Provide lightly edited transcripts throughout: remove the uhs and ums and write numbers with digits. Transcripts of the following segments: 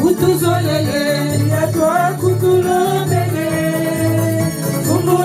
Utuzolele, ya kwa kutulombele, kumbu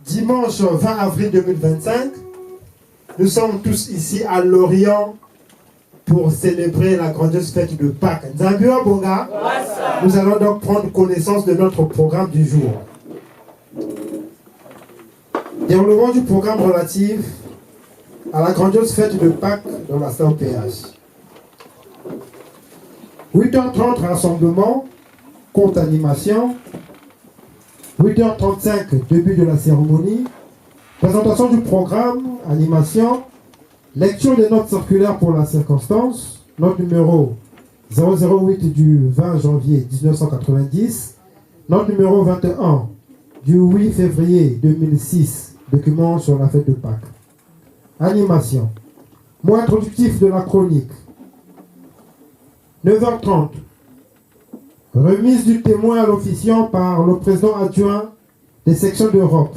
Dimanche 20 avril 2025, nous sommes tous ici à Lorient pour célébrer la grandiose fête de Pâques. Nzambio Bonga. Nous allons donc prendre connaissance de notre programme du jour. Déroulement du programme relatif à la grandiose fête de Pâques dans la COPH. 8h30, rassemblement, compte animation. 8h35, début de la cérémonie. Présentation du programme, animation. Lecture des notes circulaires pour la circonstance. Note numéro 008 du 20 janvier 1990. Note numéro 21 du 8 février 2006. Document sur la fête de Pâques. Animation. Mot introductif de la chronique. 9h30. Remise du témoin à l'officiant par le président adjoint des sections d'Europe.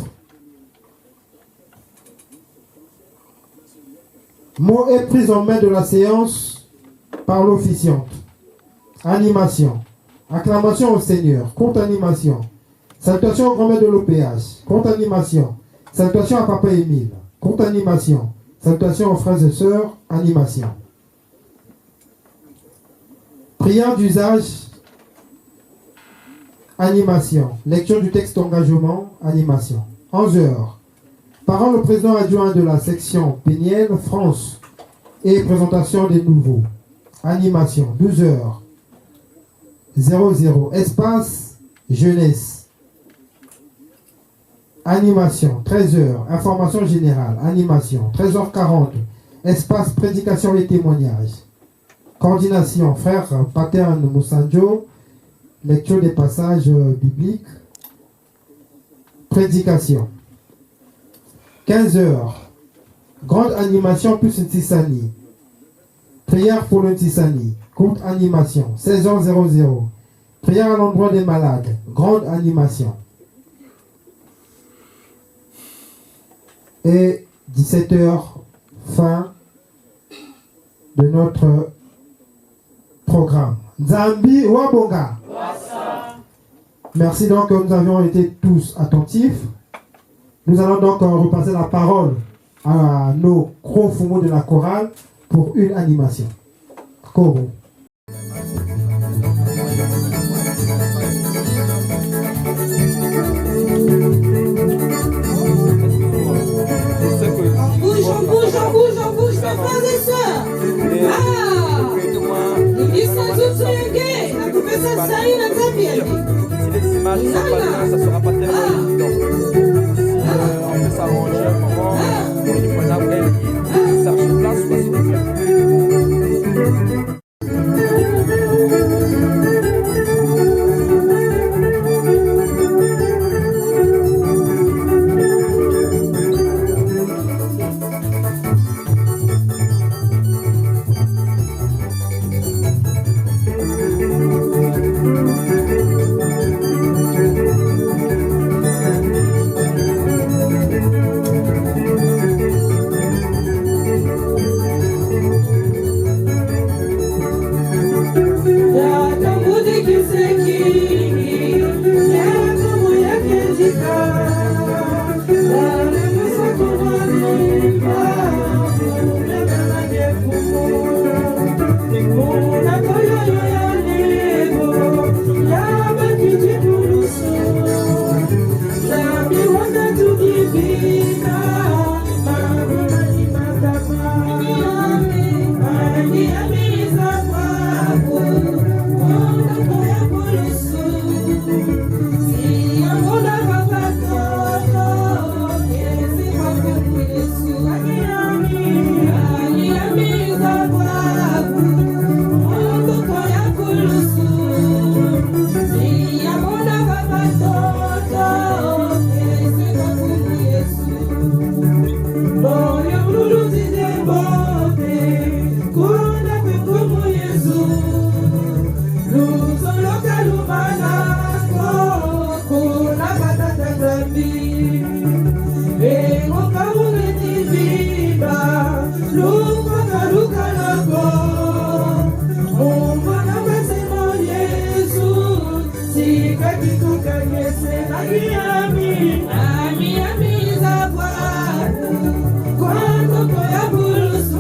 Mot et prise en main de la séance par l'officiante. Animation. Acclamation au Seigneur. Compte animation. Salutation au grand-mère de l'OPH. Compte animation. Salutation à Papa Émile. Compte animation. Salutation aux frères et sœurs. Animation. Prière d'usage. Animation. Lecture du texte d'engagement. Animation. 11h. Parole au président adjoint de la section Péniel, France. Et présentation des nouveaux. Animation. 12h00. Espace jeunesse. Animation. 13h. Information générale. Animation. 13h40. Espace prédication et témoignage. Coordination. Frère Patern Moussanjo. Lecture des passages bibliques. Prédication. 15h. Grande animation plus Ntisani. Prière pour le Ntisani. Courte animation. 16h00. Prière à l'endroit des malades. Grande animation. Et 17h, fin de notre programme. Nzambi Wabonga. Merci donc que nous avions été tous attentifs. Nous allons donc repasser la parole à nos gros fumos de la chorale pour une animation. Koro. On bouge, mes frères et sœurs. Il s'en doute sur le guet. La coupe ça, ça y est, la Si les images ne sont pas là, ça ne sera pas tellement évident. On peut s'arranger un moment pour les points d'appel qui cherchent une place, quoi, s'il vous plaît. Quando foi a bulusu,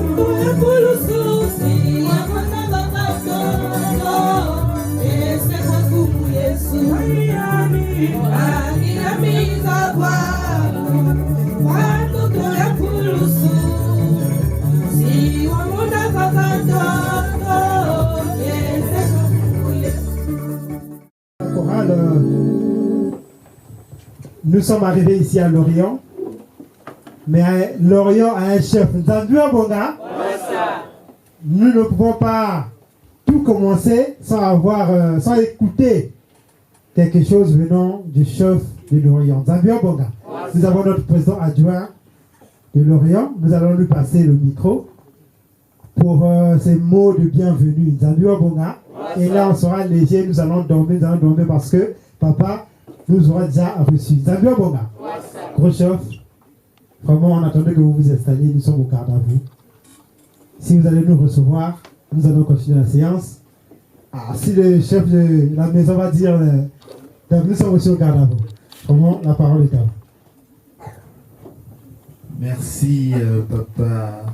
nous sommes arrivés ici à Lorient, mais Lorient a un chef, Nzambia Bonga. Nous ne pouvons pas tout commencer sans écouter quelque chose venant du chef de Lorient, Nzambia Bonga. Nous avons notre président adjoint de Lorient. Nous allons lui passer le micro pour ces mots de bienvenue. Nzambia Bonga. Et là, on sera léger, nous allons dormir parce que papa nous aura déjà reçus. Nzambia Bonga. Gros chef, vraiment, on attendait que vous vous installiez, nous sommes au garde à vous. Si vous allez nous recevoir, nous allons continuer la séance. Si le chef de la maison va dire, nous sommes aussi au garde à vous. Vraiment, la parole est à vous. Merci, papa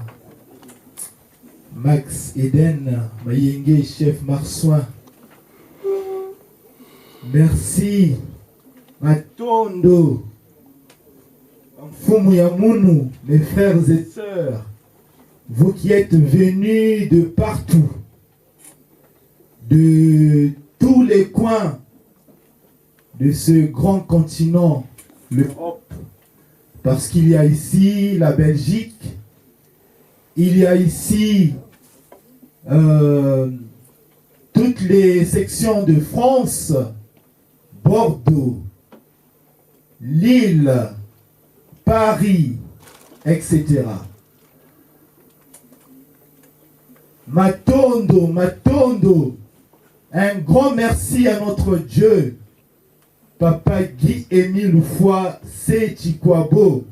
Max Eden, Mayenge, chef Marsouin. Merci, Matondo, Mfumu Yamunu, mes frères et sœurs, vous qui êtes venus de partout, de tous les coins de ce grand continent, l'Europe, parce qu'il y a ici la Belgique, il y a ici toutes les sections de France, Bordeaux, Lille, Paris, etc. Matondo, un grand merci à notre Dieu, Papa Guy-Émile Oufoua Séchikwabo,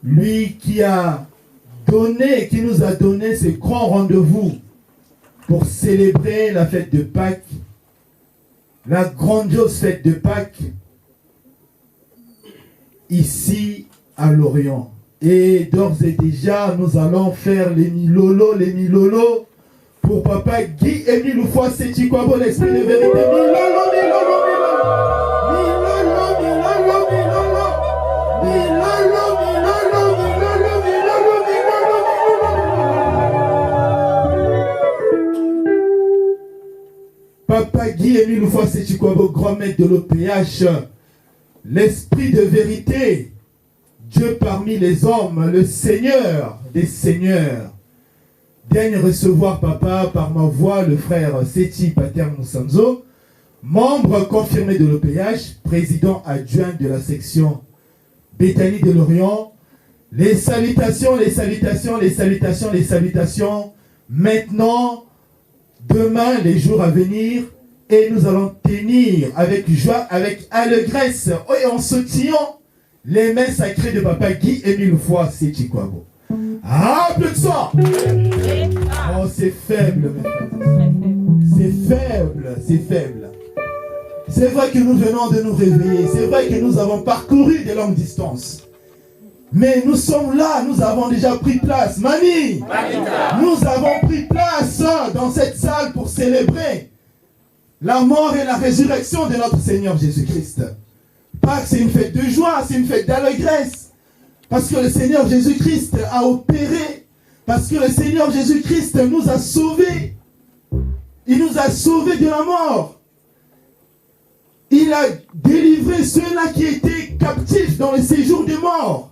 lui qui nous a donné ce grand rendez-vous pour célébrer la fête de Pâques, la grandiose fête de Pâques, ici à Lorient. Et d'ores et déjà, nous allons faire les milolo, pour Papa Guy-Émile Oufoua Séchikwabo, l'esprit de vérité. Papa Guy-Émile Oufoua Séchikwabo, grand maître de l'OPH, l'esprit de vérité, Dieu parmi les hommes, le Seigneur des seigneurs. Daigne recevoir, papa, par ma voix, le frère Seti Pater Moussanzo, membre confirmé de l'OPH, président adjoint de la section Béthanie de Lorient. Les salutations, maintenant, demain, les jours à venir, et nous allons tenir avec joie, avec allégresse, et en sautillant les mains sacrées de Papa Guy-Émile Oufoua Séchikwabo. Applaudissements! Oh, c'est faible, mes frères. C'est faible. C'est vrai que nous venons de nous réveiller. C'est vrai que nous avons parcouru de longues distances. Mais nous sommes là, nous avons déjà pris place. Mani, nous avons pris place dans cette salle pour célébrer la mort et la résurrection de notre Seigneur Jésus-Christ. Pâques, c'est une fête de joie, c'est une fête d'allégresse. Parce que le Seigneur Jésus-Christ a opéré. Parce que le Seigneur Jésus-Christ nous a sauvés. Il nous a sauvés de la mort. Il a délivré ceux-là qui étaient captifs dans le séjour des morts.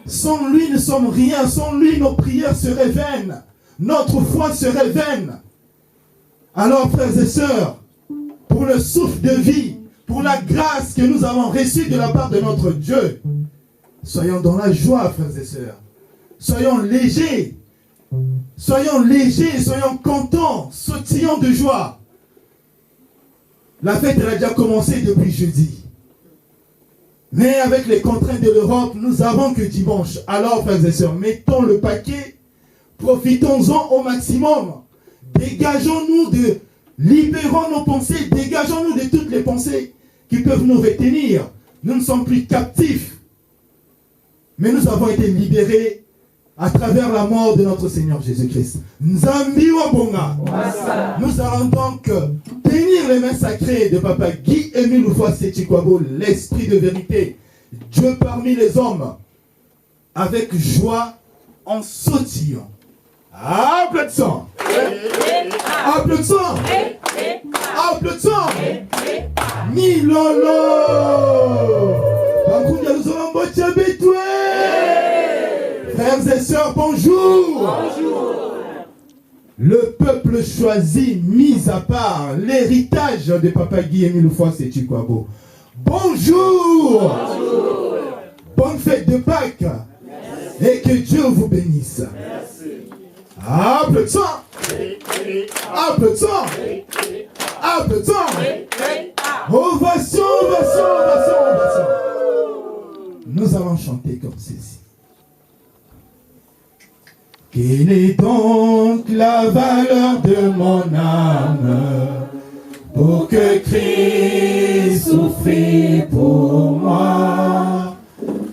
Sans lui, nous sommes rien. Sans lui, nos prières seraient vaines. Notre foi serait vaine. Alors, frères et sœurs, pour le souffle de vie, pour la grâce que nous avons reçue de la part de notre Dieu, soyons dans la joie, frères et sœurs. Soyons légers. Soyons contents, sautillons de joie. La fête elle a déjà commencé depuis jeudi. Mais avec les contraintes de l'Europe, nous avons que dimanche. Alors, frères et sœurs, mettons le paquet, profitons-en au maximum. Libérons nos pensées, dégageons-nous de toutes les pensées qui peuvent nous retenir. Nous ne sommes plus captifs. Mais nous avons été libérés à travers la mort de notre Seigneur Jésus-Christ. Nzambi wa bonga. Nous allons donc tenir les mains sacrées de Papa Guy-Émile Oufoua Séchikwabo, l'esprit de vérité, Dieu parmi les hommes, avec joie, en sautillant. Applaudissons. Applaudissons. Applaudissons. Ni lolo. Bakunya nous allons botter bétoué. Frères et sœurs, bonjour. Bonjour. Le peuple choisi, mis à part, l'héritage de Papa Guy Émile Foissé Chikwabo. Bonjour. Bonjour. Bonne fête de Pâques. Merci. Et que Dieu vous bénisse. Merci. Applaudissons. Applaudissons. Applaudissons. Ovation, ovation, ovation, ovation. Nous allons chanter comme ceci. Quelle est donc la valeur de mon âme pour que Christ souffrit pour moi?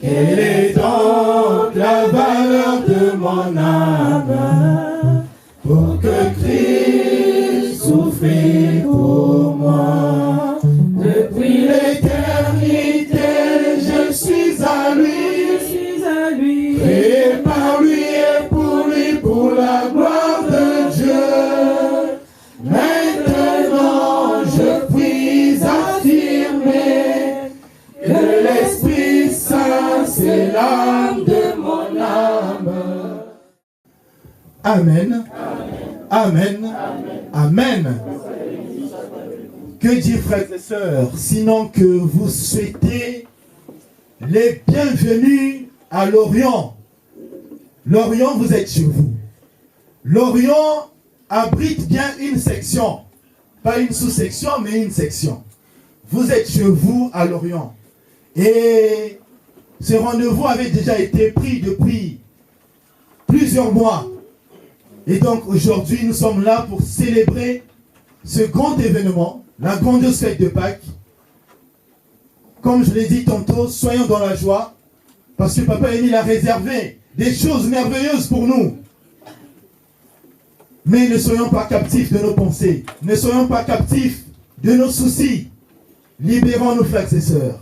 Quelle est donc la valeur de mon âme pour que Christ souffrit pour moi? Depuis l'éternité, je suis à lui. Créé par lui et pour lui, pour la gloire de Dieu. Maintenant, je puis affirmer que l'Esprit Saint, c'est l'âme de mon âme. Amen. Amen. Amen. Que dire, frères et sœurs, sinon que vous souhaitez les bienvenus à Lorient. Lorient, vous êtes chez vous. Lorient abrite bien une section. Pas une sous-section, mais une section. Vous êtes chez vous à Lorient. Et ce rendez-vous avait déjà été pris depuis plusieurs mois. Et donc aujourd'hui, nous sommes là pour célébrer ce grand événement, la grandiose fête de Pâques. Comme je l'ai dit tantôt, soyons dans la joie. Parce que Papa Émile a réservé des choses merveilleuses pour nous. Mais ne soyons pas captifs de nos pensées. Ne soyons pas captifs de nos soucis. Libérons-nous, frères et sœurs.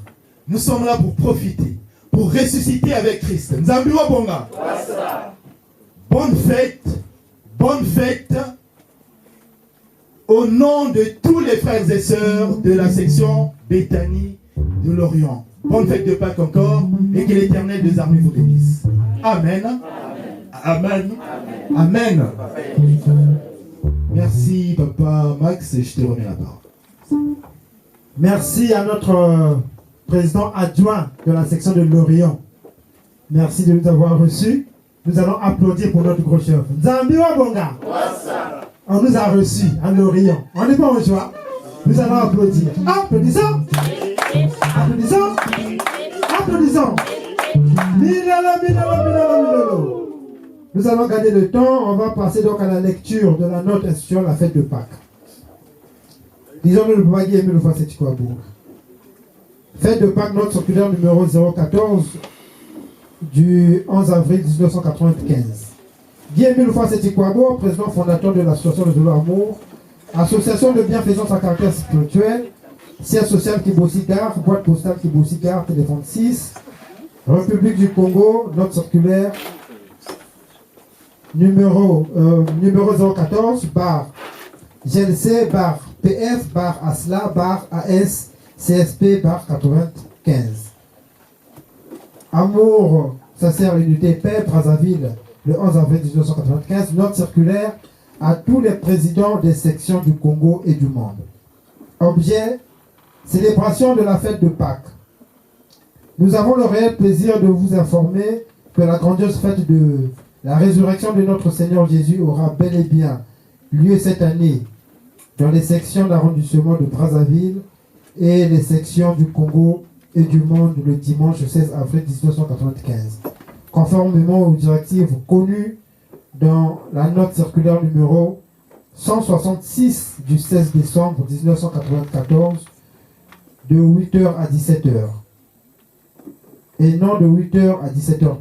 Nous sommes là pour profiter, pour ressusciter avec Christ. Nzambiwa Bonga. Bonne fête au nom de tous les frères et sœurs de la section Béthanie de Lorient. Bonne fête de Pâques encore, et que l'Éternel des armées vous bénisse. Amen. Amen. Amen. Merci, Papa Max, et je te remets la parole. Merci à notre président adjoint de la section de Lorient. Merci de nous avoir reçus. Nous allons applaudir pour notre gros chef. Nzambiwa Bonga. On nous a reçus à Lorient. On n'est pas en joie. Nous allons applaudir. Applaudissons. Applaudissons. Applaudissons. Minalo, minalo, minalo, minalo. Nous allons garder le temps. On va passer donc à la lecture de la note instituant la fête de Pâques. Disons-le, le Papa Guy Émile Foissé Chikwabo. Fête de Pâques, note circulaire numéro 014 du 11 avril 1995. Guy Émile Foissé Chikwabo, président fondateur de l'association de Zolo Amour, association de bienfaisance à caractère spirituel, siège social Kibosi-Gare, boîte postale Kibosi-Gare, téléphone 6, République du Congo, note circulaire numéro 014, bar GLC, bar PF, bar ASLA, bar AS, CSP, bar 95. Amour, sincère unité, paix, Brazzaville, le 11 avril 1995, note circulaire à tous les présidents des sections du Congo et du monde. Objet, célébration de la fête de Pâques. Nous avons le réel plaisir de vous informer que la grandiose fête de la résurrection de notre Seigneur Jésus aura bel et bien lieu cette année dans les sections d'arrondissement de Brazzaville et les sections du Congo et du monde le dimanche 16 avril 1995, conformément aux directives connues dans la note circulaire numéro 166 du 16 décembre 1994 de 8h à 17h et non de 8h à 17h30.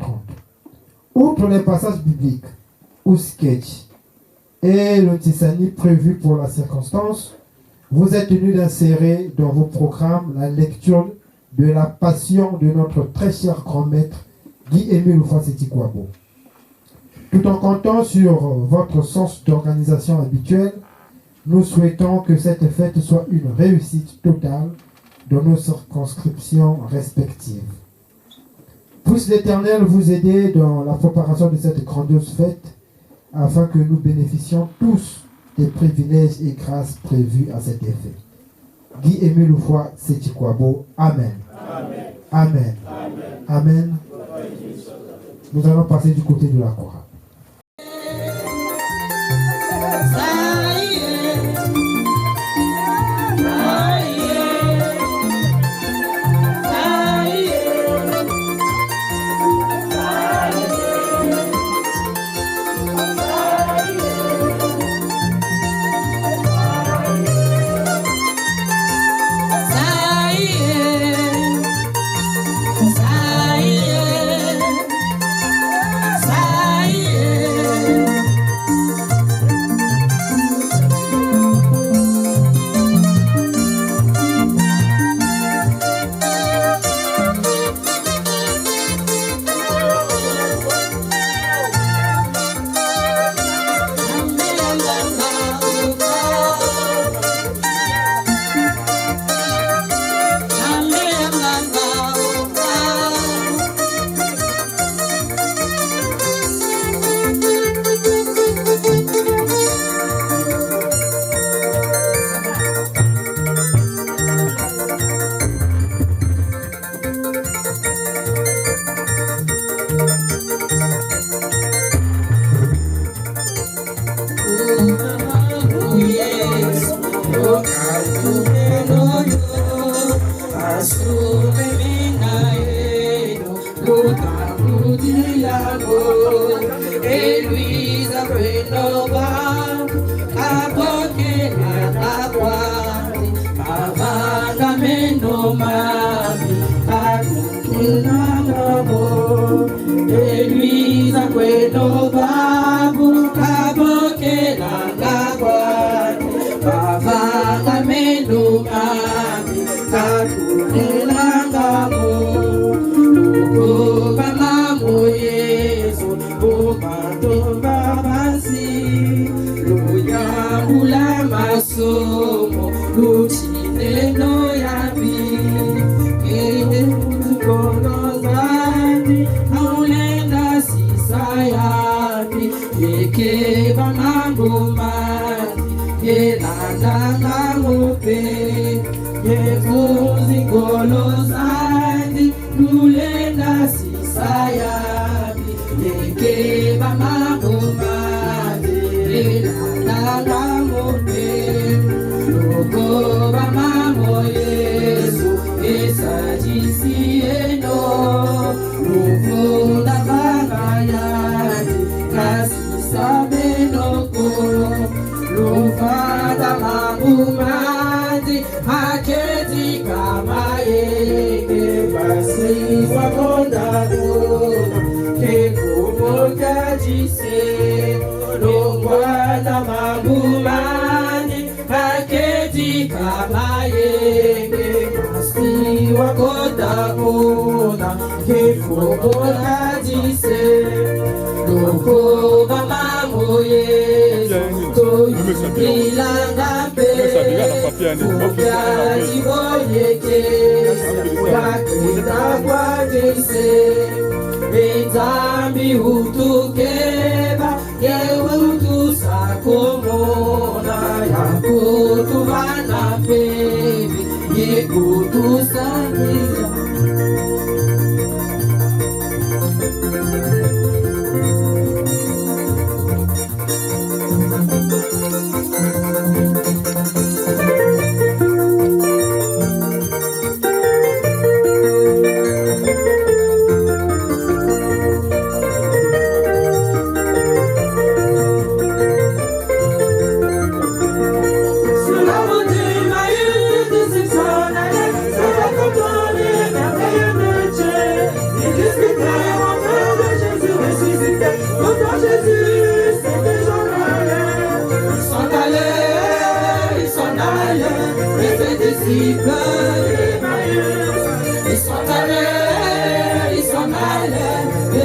Outre les passages bibliques ou sketch et le tisani prévu pour la circonstance, vous êtes tenus d'insérer dans vos programmes la lecture de la passion de notre très cher grand maître Guy Émile Foissé Chikwabo. Tout en comptant sur votre sens d'organisation habituel, nous souhaitons que cette fête soit une réussite totale dans nos circonscriptions respectives. Puisse l'Éternel vous aider dans la préparation de cette grandiose fête afin que nous bénéficions tous des privilèges et grâces prévus à cet effet. Guy-Émile Foy Sétikwabo. Amen. Amen. Amen. Amen. Amen. Nous allons passer du côté de la chorale.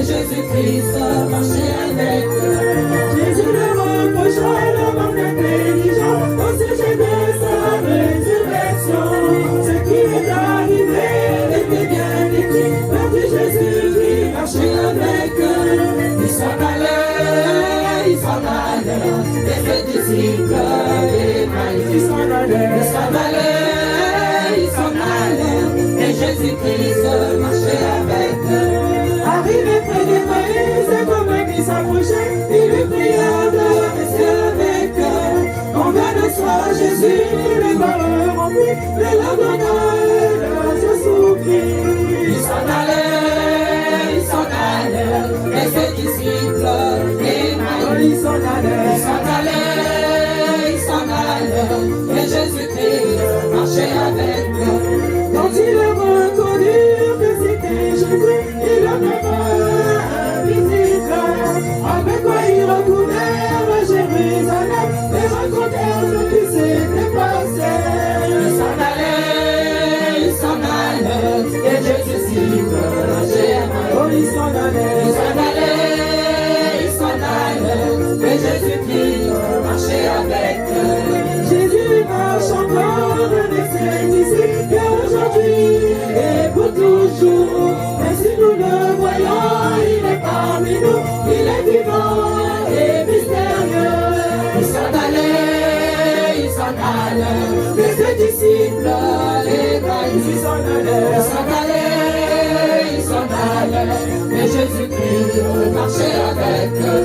Jésus-Christ marchait avec eux. Jésus leur reprocha leur manque d'intelligence. est arrivé, était bien écrit, perdu Jésus-Christ, marchait avec eux. Il s'en allait, et ses disciples, les maïs, il s'en allait, et Jésus-Christ marchait avec eux. Arrivé près des maïs, et comme il s'approchait, il lui pria de rester avec eux. Quand vint le soir, Jésus, les malheurs remplis, les lendemains, se soupir. Il s'en allait, et ses disciples, les maïs, il s'en allait, et Jésus-Christ marchait avec eux. Quand il a reconnu que c'était Jésus, il a même invisible. Avec quoi ils retournèrent à Jérusalem et racontèrent ce qui s'était passé. Il s'en allait, et Jésus marchait avec eux. Il s'en allait, et Jésus-Christ marchait avec eux. Jésus marche encore avec ses disciples, et aujourd'hui et pour toujours. Mais si nous le voyons, il est parmi nous, il est vivant et mystérieux. Il s'en allait, et ses disciples, les maïs, il s'en allait, et Jésus-Christ marchait avec eux.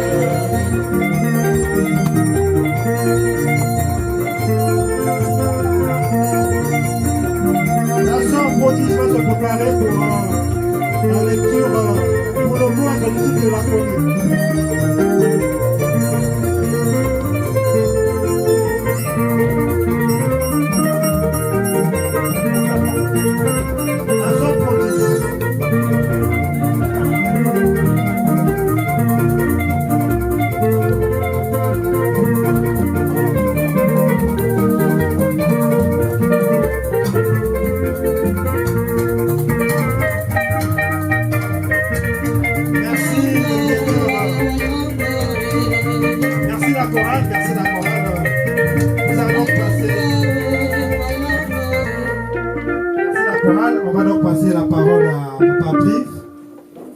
La sœur prodige va se préparer pour la lecture pour le mot introductif de la chronique. La sœur prodige. Merci la chorale. Nous allons passer. Merci la chorale. On va donc passer la parole à Papa Brive,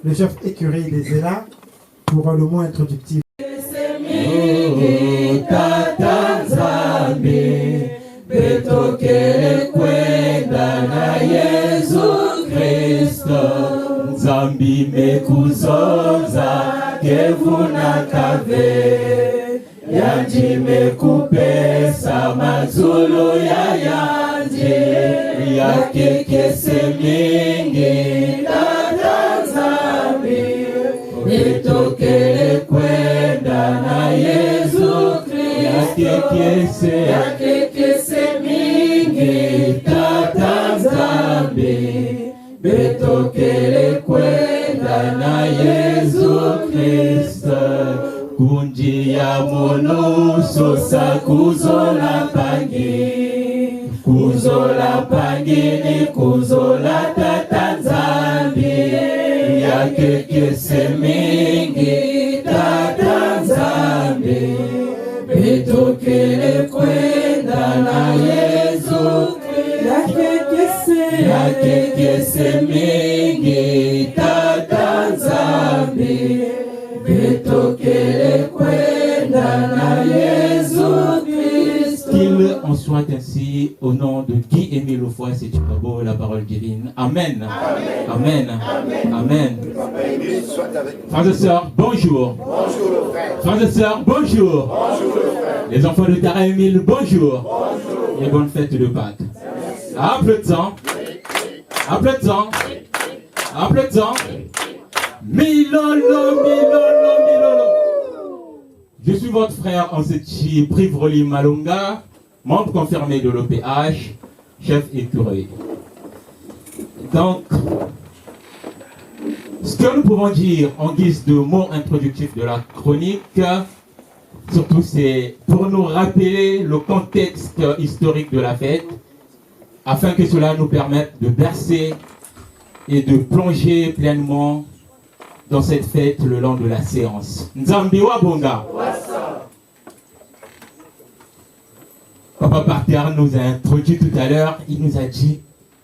le chef écurie des Zéla, pour le mot introductif. Zambi mekuzonza kevuna kave yanji mekupesa mazulu ya yanji yakekese mingi dada Zambi betokele kwenda na Yesu Kristo yakekese mingi dada Zambi betokele kwenda na Yesu Kristo kunji ya monuso sa kuzola pangi ni kuzola tata Nzambi yakekese mingi tata Nzambi betokele kwenda na Yesu yakekese mingi tata Nzambi betokele kwenda na Yesu Kristo. Qu'il en soit ainsi au nom de Guy-Émile Lefoy, c'est beau la parole divine. Amen. Amen. Amen. Frères et sœurs, bonjour. Frères et sœurs, bonjour. Les enfants de Tara-Émile, bonjour. Et bonne fête de Pâques. Applaudissons. Milolo. Je suis votre frère Ansechi Privroli Malonga, membre confirmé de l'OPH, chef écurie. Donc, ce que nous pouvons dire en guise de mot introductif de la chronique, surtout c'est pour nous rappeler le contexte historique de la fête, afin que cela nous permette de bercer et de plonger pleinement dans cette fête le long de la séance. Nzambi wa bonga. Papa Parterre nous a introduit tout à l'heure, il nous a dit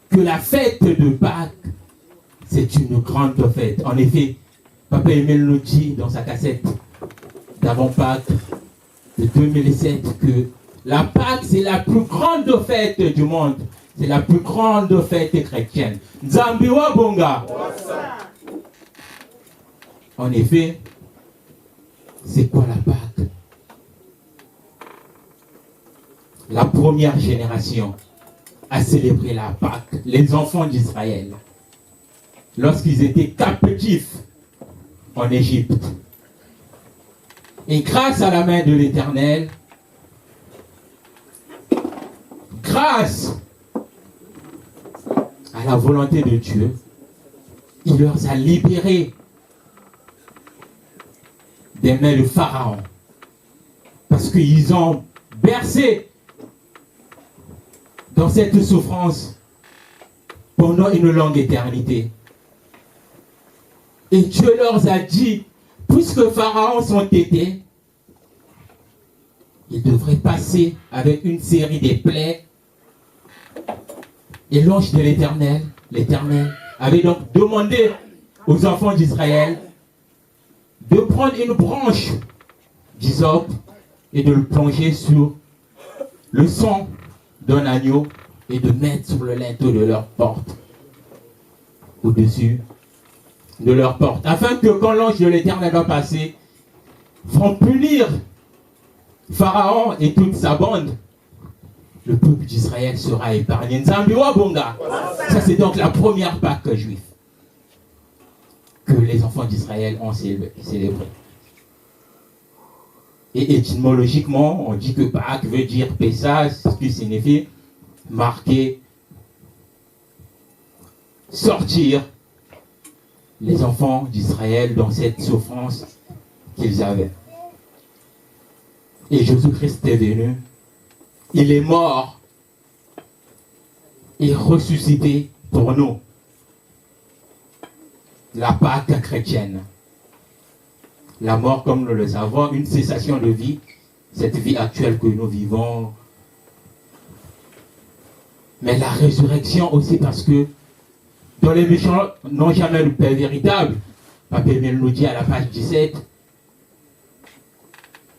que la fête de Pâques, c'est une grande fête. En effet, Papa Emile nous dit dans sa cassette d'avant Pâques de 2007 que la Pâques, c'est la plus grande fête du monde. C'est la plus grande fête chrétienne. Nzambiwa Bonga. En effet, c'est quoi la Pâques? La première génération a célébré la Pâques, les enfants d'Israël, lorsqu'ils étaient captifs en Égypte. Et grâce à la main de l'Éternel, grâce à la volonté de Dieu, il leur a libérés des mains de Pharaon. Parce qu'ils ont bercé dans cette souffrance pendant une longue éternité. Et Dieu leur a dit, puisque Pharaon sont tétés, ils devraient passer avec une série de plaies. Et l'ange de l'Éternel, l'Éternel, avait donc demandé aux enfants d'Israël de prendre une branche d'hysope et de le plonger sur le sang d'un agneau et de mettre sur le linteau de leur porte, au-dessus de leur porte, afin que quand l'ange de l'Éternel va passer, vont punir Pharaon et toute sa bande, le peuple d'Israël sera épargné. Nzambiwa Bonga. Ça, c'est donc la première Pâque juive que les enfants d'Israël ont célébrée. Et étymologiquement, on dit que Pâques veut dire Pessah, ce qui signifie marquer, sortir les enfants d'Israël dans cette souffrance qu'ils avaient. Et Jésus-Christ est venu, il est mort et ressuscité pour nous. La Pâque chrétienne. La mort, comme nous le savons, une cessation de vie, cette vie actuelle que nous vivons. Mais la résurrection aussi, parce que dans les méchants n'ont jamais le paix véritable. Papa Emile nous dit à la page 17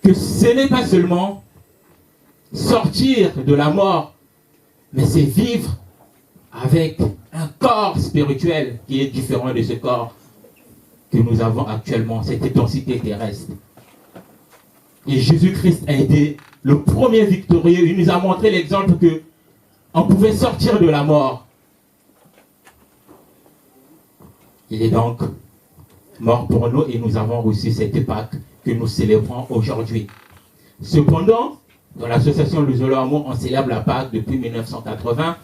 que ce n'est pas seulement sortir de la mort, mais c'est vivre avec un corps spirituel qui est différent de ce corps que nous avons actuellement, cette densité terrestre. Et Jésus-Christ a été le premier victorieux. Il nous a montré l'exemple que on pouvait sortir de la mort. Il est donc mort pour nous et nous avons reçu cette Pâque que nous célébrons aujourd'hui. Cependant, dans l'association Le Zolo Amour, on célèbre la Pâque depuis 1980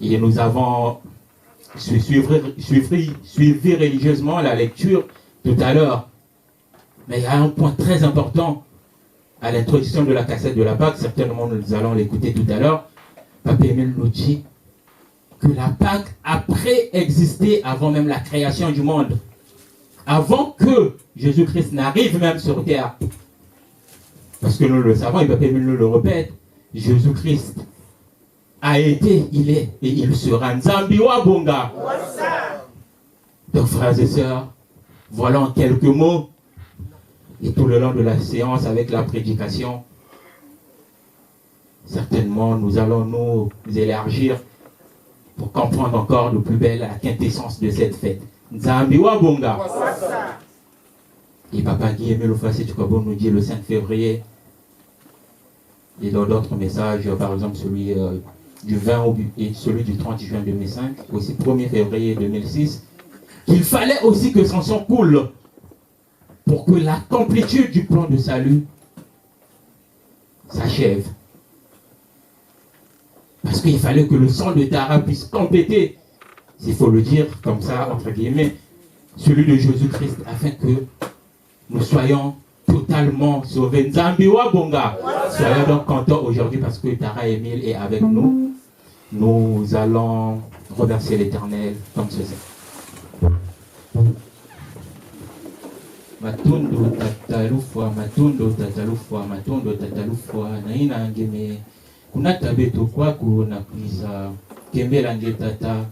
et nous avons suivi religieusement la lecture tout à l'heure. Mais il y a un point très important à l'introduction de la cassette de la Pâque, certainement nous allons l'écouter tout à l'heure. Papa Emile nous dit que la Pâque a préexisté avant même la création du monde. Avant que Jésus-Christ n'arrive même sur terre. Parce que nous le savons, et Papa Emile nous le répète, Jésus-Christ a été, il est et il sera. Nzambiwa Bonga. Donc frères et sœurs, voilà en quelques mots, et tout le long de la séance avec la prédication, certainement nous allons nous élargir pour comprendre encore de plus belle la quintessence de cette fête. Nzambiwa Bonga. Et Papa Guy Emile Ofassi Tukabo nous dit le 5 février, et dans d'autres messages, par exemple celui du 20 et celui du 30 juin 2005, aussi 1er février 2006, qu'il fallait aussi que son sang coule pour que la complétude du plan de salut s'achève. Parce qu'il fallait que le sang de Tara puisse compléter, s'il faut le dire comme ça, entre guillemets, celui de Jésus-Christ, afin que nous soyons totalement sauvés. Nzambiwa Bonga. Soyons donc contents aujourd'hui parce que Tara Emile est avec nous. Nous allons remercier l'Éternel comme ceci. Matundo tatalufwa, matundo tatalufwa, matundo tatalufwa, na ina angeme kuna tabeto kwako na kuiza kembela nge tata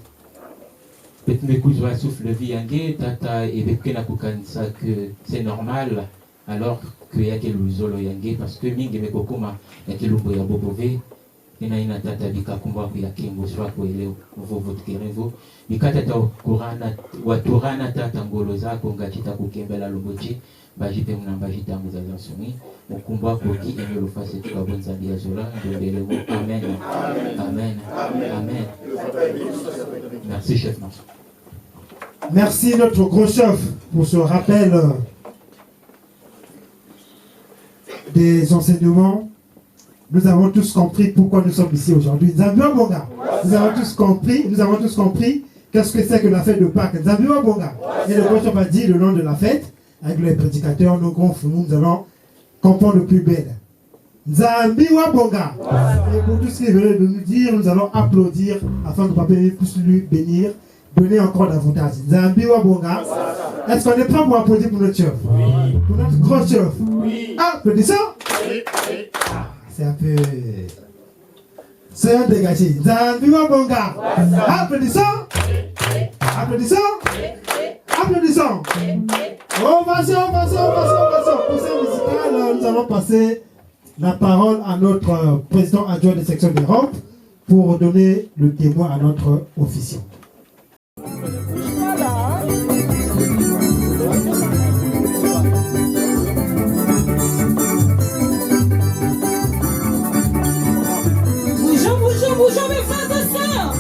peut mekuzwa souffle vie yange tata ebekena kukanisa que c'est normal alors que yake luzolo yange parce que mingi mekokoma yake lumbo ya bobove ina tata bikakumba ku yakingo swa ko eleo votre kerevo bikata ta kurana waturana tata ngolo zako ngachita kukembela lumbochi bajite mnamba jitangu za zansumi mukumba ko ki eme lo fase tu kabonza dia zola ndele wo amen amen amen. Merci chef Marceau. Merci notre gros chef pour ce rappel des enseignements. Nous avons tous compris pourquoi nous sommes ici aujourd'hui. Nzambiwa Bonga. Nous avons tous compris qu'est-ce que c'est que la fête de Pâques. Nzambiwa Bonga. Et le gros chef a dit le nom de la fête. Avec les prédicateurs, nos grands fous, nous allons comprendre le plus belle. Nzambiwa Bonga. Et pour tout ce qu'il venait de nous dire, nous allons applaudir afin que Papa puisse lui bénir, donner encore davantage. Nzambiwa Bonga. Est-ce qu'on est prêt pour applaudir pour notre chef? Oui. Pour notre gros chef? Oui. Applaudissons. Oui. C'est un peu... C'est un dégagé. Nzambiwa Bonga. Applaudissons. Applaudissons. Applaudissons. Ovation. Pour cette musicale, nous allons passer la parole à notre président adjoint de section d'Europe pour donner le témoin à notre officier. Bonjour mes frères et sœurs.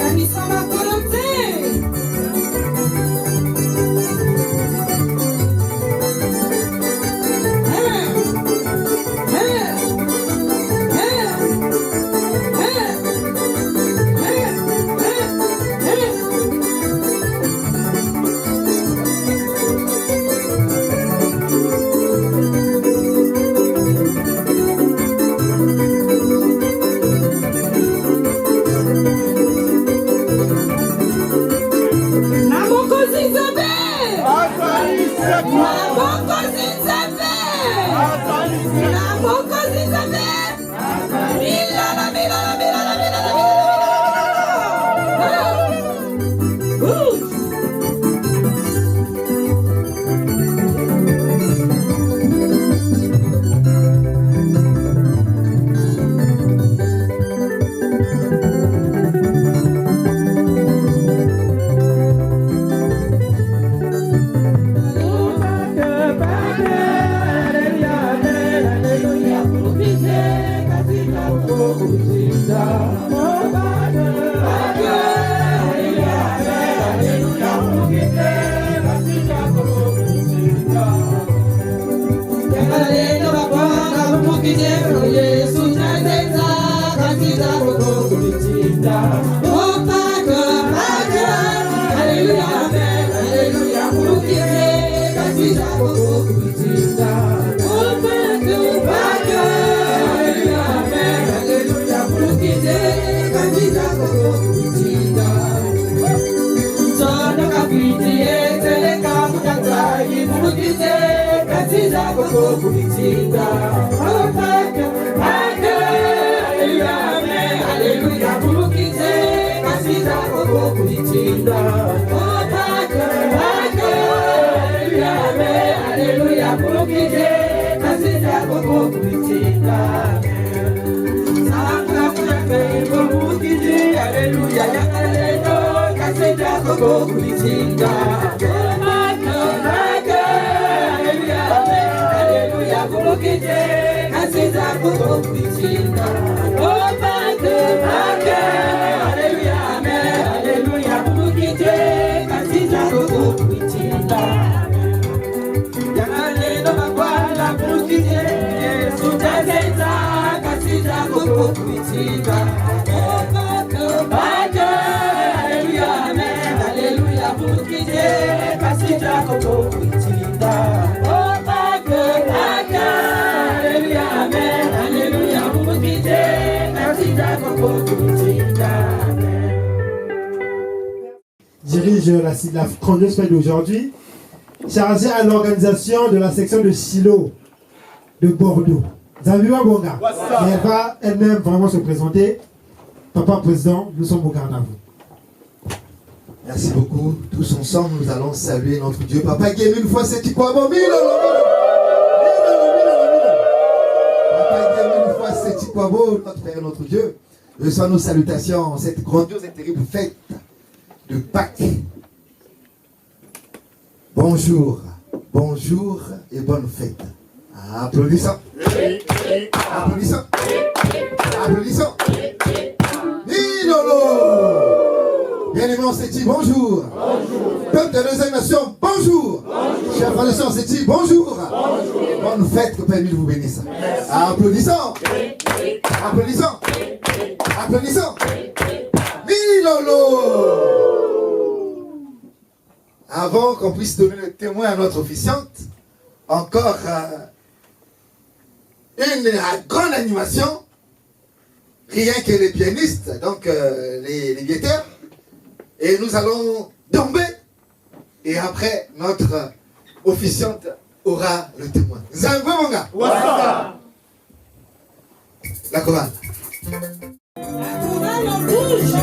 Anissa ma volonté. Dirige la chronologie semaine d'aujourd'hui, chargé à l'organisation de la section de Silo de Bordeaux. Zaviva Bonga. Et elle va elle-même vraiment se présenter. Papa Président, nous sommes au garde à vous. Merci beaucoup. Tous ensemble, nous allons saluer notre Dieu. Papa Guémé, une fois, c'est quoi? Papa Guémé, une fois, c'est quoi? Notre Père et notre Dieu. Reçois nos salutations en cette grandiose et terrible fête de Pâques. Bonjour, bonjour et bonne fête. Applaudissons. Applaudissons. Applaudissons. Bien-aimés, on s'est dit bonjour. Peuple de deuxième nation, bonjour. Chers frères et sœurs, on s'est dit bonjour. Bonne fête, que Père vous bénisse. Applaudissons. Applaudissons. Applaudissons. Milolo. Avant qu'on puisse donner le témoin à notre officiante, encore une grande animation. Rien que les pianistes, donc les guetteurs. Et nous allons tomber. Et après, notre officiante aura le témoin. Zangwe mon gars. La chorale. La chorale en rouge.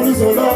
muluzolo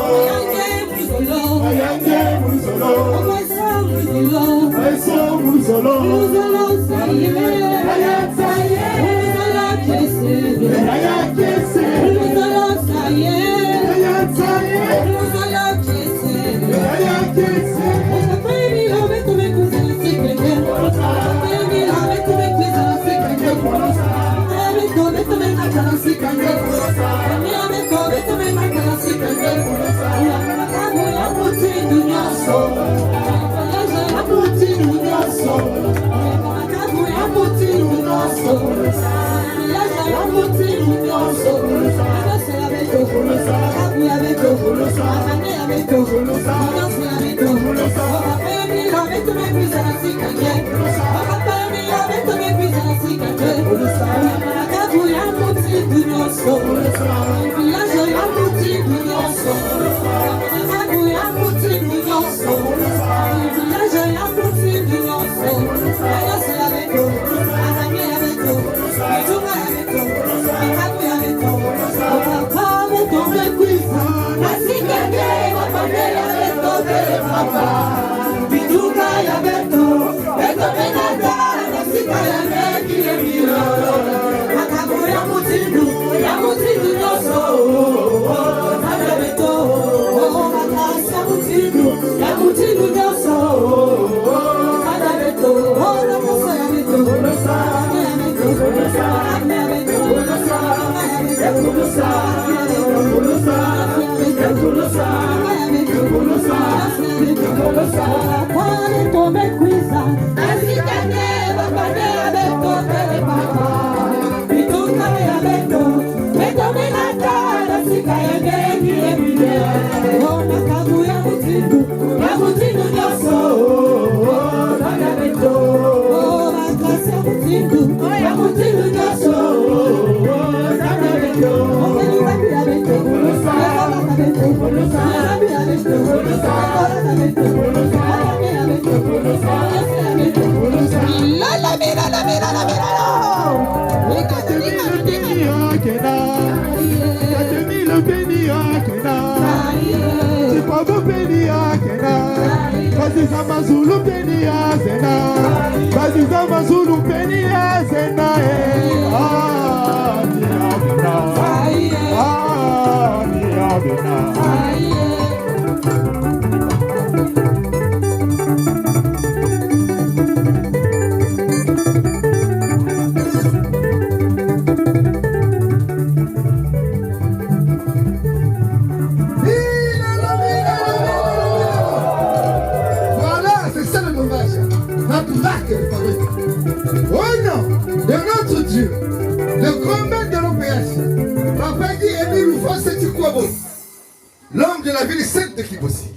l'homme de la ville sainte de Kibossi,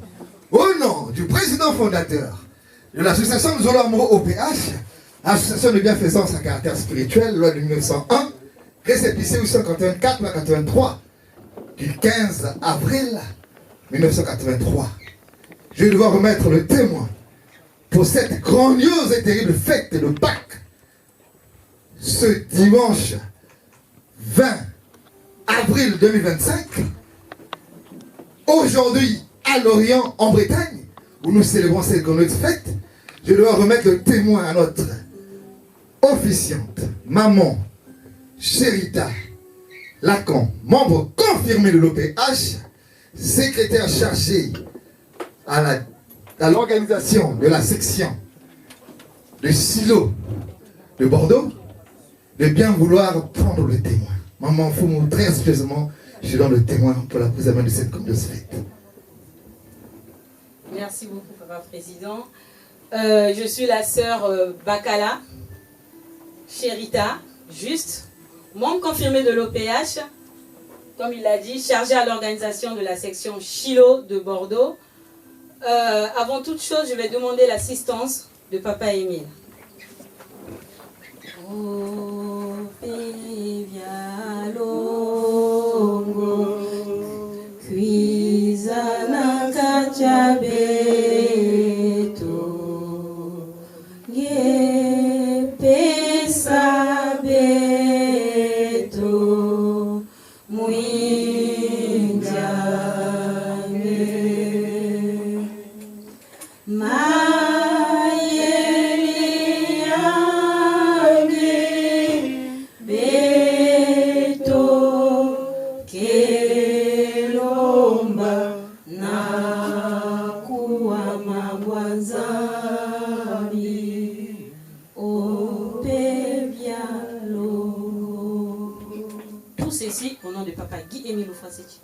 au nom du président fondateur de l'association Zolo-Amro OPH, association de bienfaisance à caractère spirituel, loi de 1901, récépissé 884-83, du 15 avril 1983. Je dois remettre le témoin pour cette grandiose et terrible fête de Pâques, ce dimanche 20 avril 2025, aujourd'hui à Lorient, en Bretagne, où nous célébrons cette grande fête. Je dois remettre le témoin à notre officiante, maman Chérita Lacan, membre confirmé de l'OPH, secrétaire chargée à l'organisation de la section de Silo de Bordeaux, de bien vouloir prendre le témoin. Maman Foumou, très respectueusement, je donne le témoin pour la prise à main de cette grandiose fête. Merci beaucoup, Papa Président. Je suis la sœur Bakala, Chérita, juste, membre confirmé de l'OPH, comme il l'a dit, chargée à l'organisation de la section Chilo de Bordeaux. Avant toute chose, je vais demander l'assistance de Papa Émile. Oh, Kuizana kachabeto Gepesa beto Muinja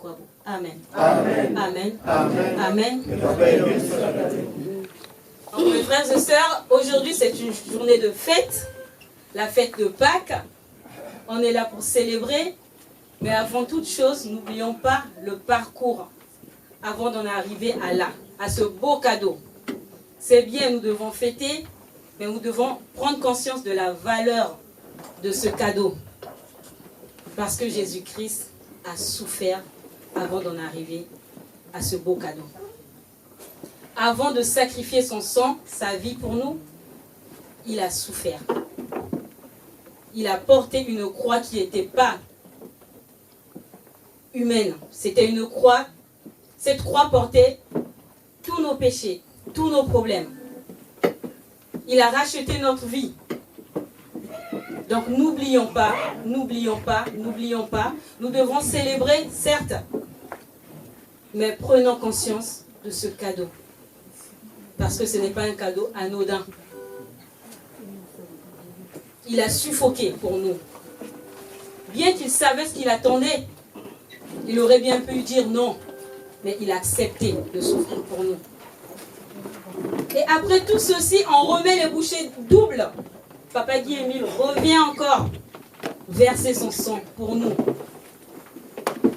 Chikwabo. Amen. Amen. Amen. Amen. Amen. Donc, mes frères et sœurs, aujourd'hui c'est une journée de fête, la fête de Pâques. On est là pour célébrer, mais avant toute chose, n'oublions pas le parcours avant d'en arriver à là, à ce beau cadeau. C'est bien, nous devons fêter, mais nous devons prendre conscience de la valeur de ce cadeau. Parce que Jésus-Christ a souffert avant d'en arriver à ce beau cadeau. Avant de sacrifier son sang, sa vie pour nous, il a souffert. Il a porté une croix qui n'était pas humaine. C'était une croix. Cette croix portait tous nos péchés, tous nos problèmes. Il a racheté notre vie. Donc n'oublions pas, n'oublions pas, n'oublions pas. Nous devons célébrer, certes, mais prenons conscience de ce cadeau. Parce que ce n'est pas un cadeau anodin. Il a suffoqué pour nous. Bien qu'il savait ce qu'il attendait, il aurait bien pu dire non. Mais il a accepté de souffrir pour nous. Et après tout ceci, on remet les bouchées doubles. Papa Guy Émile revient encore verser son sang pour nous.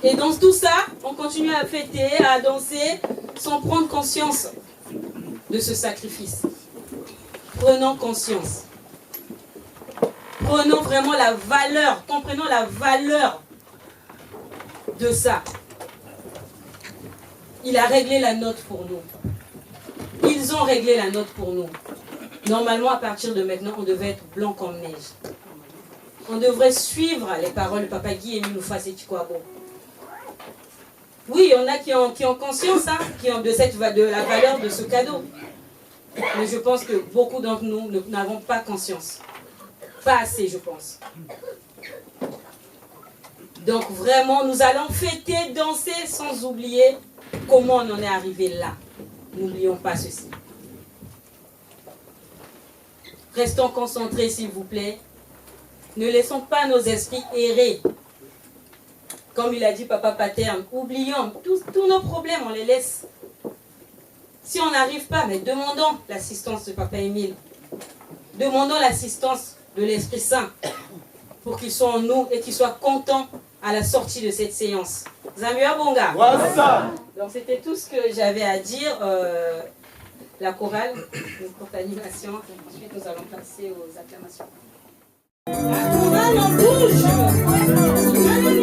Et dans tout ça, on continue à fêter, à danser, sans prendre conscience de ce sacrifice. Prenons conscience. Prenons vraiment la valeur, comprenons la valeur de ça. Il a réglé la note pour nous. Ils ont réglé la note pour nous. Normalement, à partir de maintenant, on devait être blanc comme neige. On devrait suivre les paroles de Papa Guy Émile Oufasé Chikwabo. Oui, il y en a qui ont conscience de la valeur de ce cadeau. Mais je pense que beaucoup d'entre nous n'avons pas conscience. Pas assez, je pense. Donc vraiment, nous allons fêter, danser, sans oublier comment on en est arrivé là. N'oublions pas ceci. Restons concentrés, s'il vous plaît. Ne laissons pas nos esprits errer. Comme il a dit Papa Paterne, oublions tous nos problèmes, on les laisse. Si on n'arrive pas, mais demandons l'assistance de Papa Émile. Demandons l'assistance de l'Esprit Saint pour qu'il soit en nous et qu'il soit content à la sortie de cette séance. Zamia Bonga. Donc c'était tout ce que j'avais à dire. La chorale, une courte animation. Ensuite, nous allons passer aux acclamations. La chorale en bouge. Amen.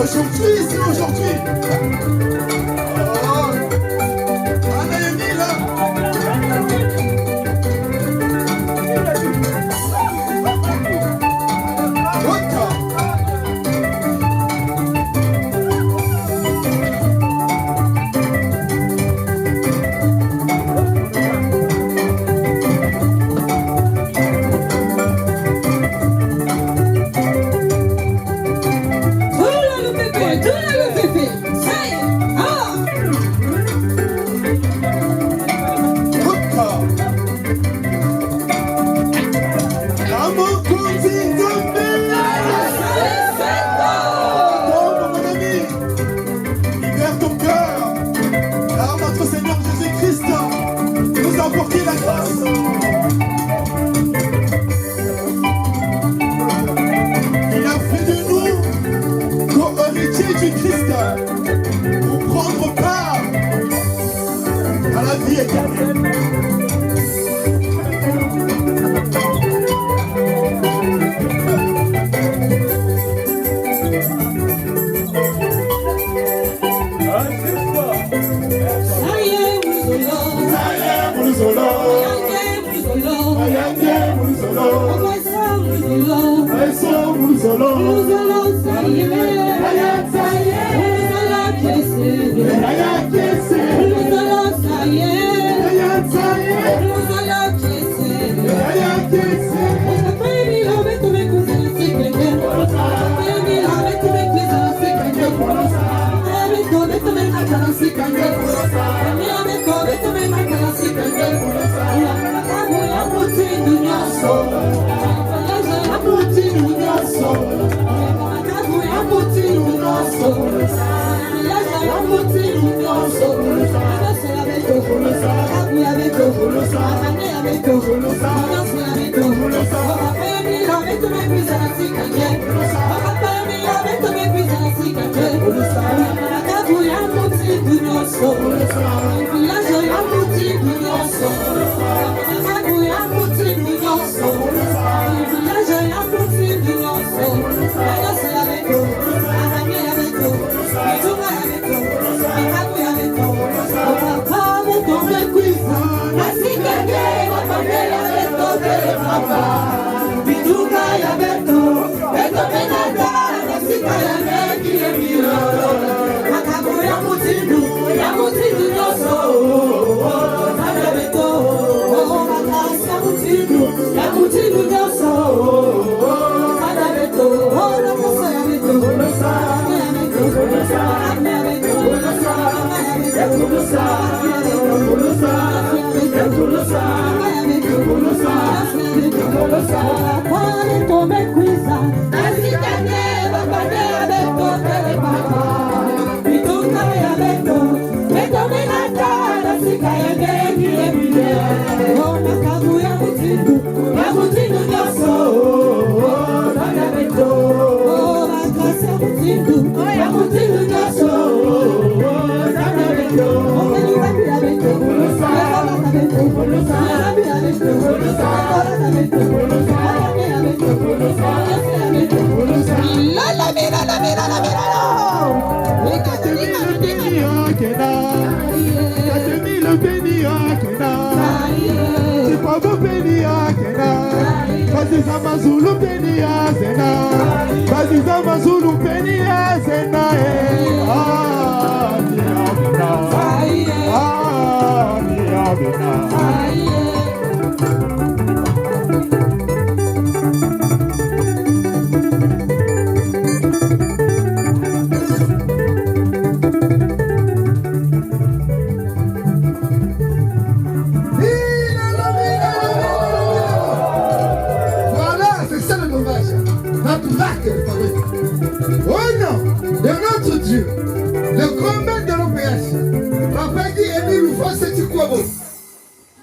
Aujourd'hui, c'est aujourd'hui. Oh, Anaïmi là.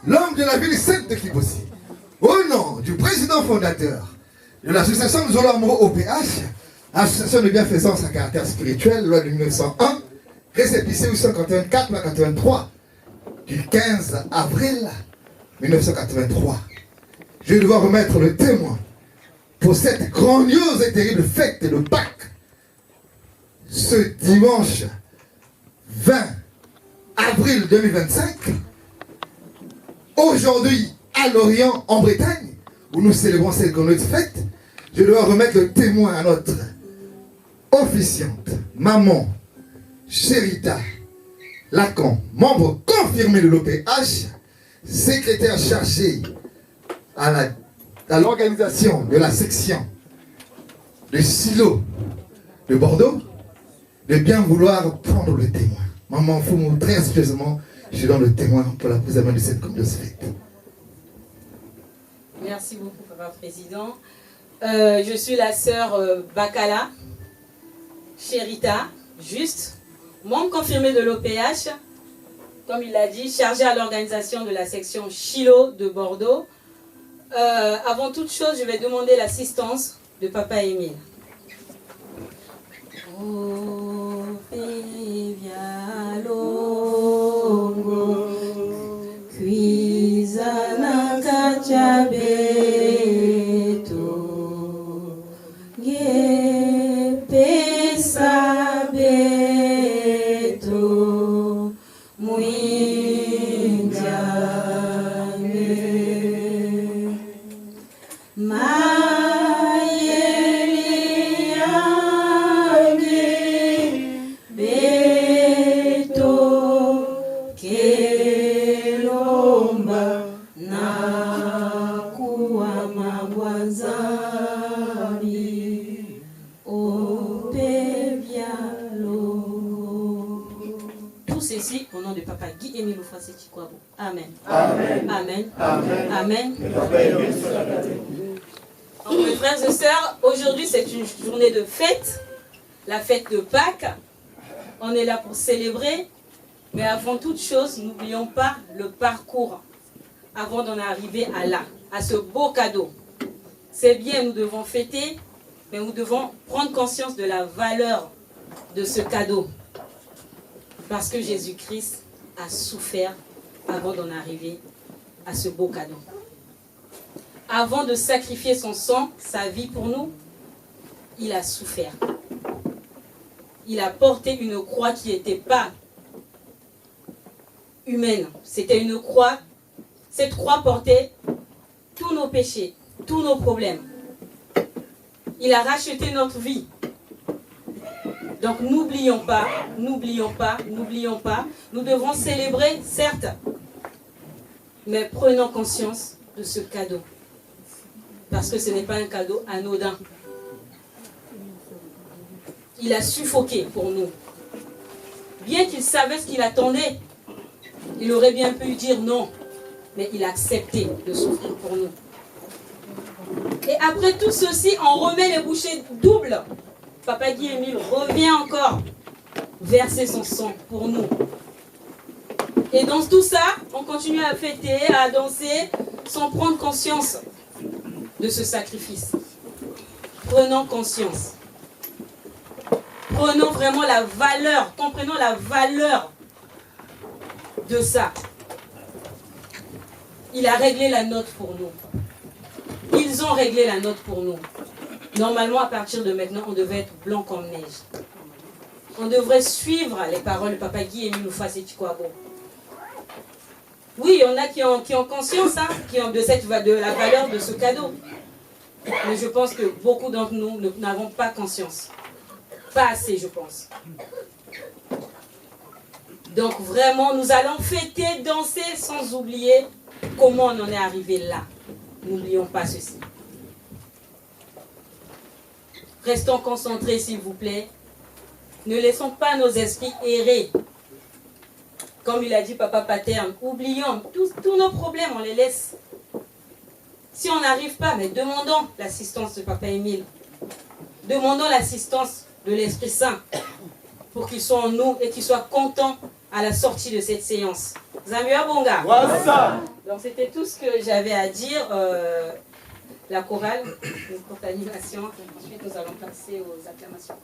L'homme de la ville sainte de Kibossi, au nom du président fondateur de l'association Nzolo Amoro OPH, association de bienfaisance à caractère spirituel, loi de 1901, récépissé 884-83, du 15 avril 1983. Je vais devoir remettre le témoin pour cette grandiose et terrible fête de Pâques ce dimanche 20 avril 2025, aujourd'hui à Lorient, en Bretagne, où nous célébrons cette grande fête, je dois remettre le témoin à notre officiante, maman Chérita Lacan, membre confirmé de l'OPH, secrétaire chargé à l'organisation de la section de Silo de Bordeaux, de bien vouloir prendre le témoin. Maman Foumou, très respectueusement, je donne le témoin pour la prise à main de cette grande fête. Merci beaucoup, Papa Président. Je suis la sœur Bakala, Chérita, juste, membre confirmé de l'OPH, comme il l'a dit, chargée à l'organisation de la section Chilo de Bordeaux. Avant toute chose, je vais demander l'assistance de Papa Émile. Amen. Amen. Amen. Amen. Amen. Donc, mes frères et sœurs, aujourd'hui c'est une journée de fête, la fête de Pâques. On est là pour célébrer, mais avant toute chose, n'oublions pas le parcours avant d'en arriver à là, à ce beau cadeau. C'est bien, nous devons fêter, mais nous devons prendre conscience de la valeur de ce cadeau. Parce que Jésus-Christ a souffert avant d'en arriver à ce beau cadeau. Avant de sacrifier son sang, sa vie pour nous, il a souffert. Il a porté une croix qui n'était pas humaine. C'était une croix. Cette croix portait tous nos péchés, tous nos problèmes. Il a racheté notre vie. Donc n'oublions pas, n'oublions pas, n'oublions pas. Nous devons célébrer, certes, mais prenons conscience de ce cadeau. Parce que ce n'est pas un cadeau anodin. Il a suffoqué pour nous. Bien qu'il savait ce qu'il attendait, il aurait bien pu dire non. Mais il a accepté de souffrir pour nous. Et après tout ceci, on remet les bouchées doubles. Papa Guy Émile revient encore verser son sang pour nous. Et dans tout ça, on continue à fêter, à danser, sans prendre conscience de ce sacrifice. Prenons conscience. Prenons vraiment la valeur, comprenons la valeur de ça. Il a réglé la note pour nous. Ils ont réglé la note pour nous. Normalement, à partir de maintenant, on devait être blanc comme neige. On devrait suivre les paroles de Papa Guy Émile Oufouas et Chikwabo. Oui, il y en a qui ont conscience de la valeur de ce cadeau. Mais je pense que beaucoup d'entre nous n'avons pas conscience. Pas assez, je pense. Donc vraiment, nous allons fêter, danser sans oublier comment on en est arrivé là. N'oublions pas ceci. Restons concentrés, s'il vous plaît. Ne laissons pas nos esprits errer. Comme il a dit Papa Paterne, oublions tous nos problèmes, on les laisse. Si on n'arrive pas, mais demandons l'assistance de Papa Émile. Demandons l'assistance de l'Esprit Saint pour qu'il soit en nous et qu'il soit content à la sortie de cette séance. Zamia Bonga. Donc c'était tout ce que j'avais à dire. La chorale, une courte animation. Ensuite, nous allons passer aux acclamations.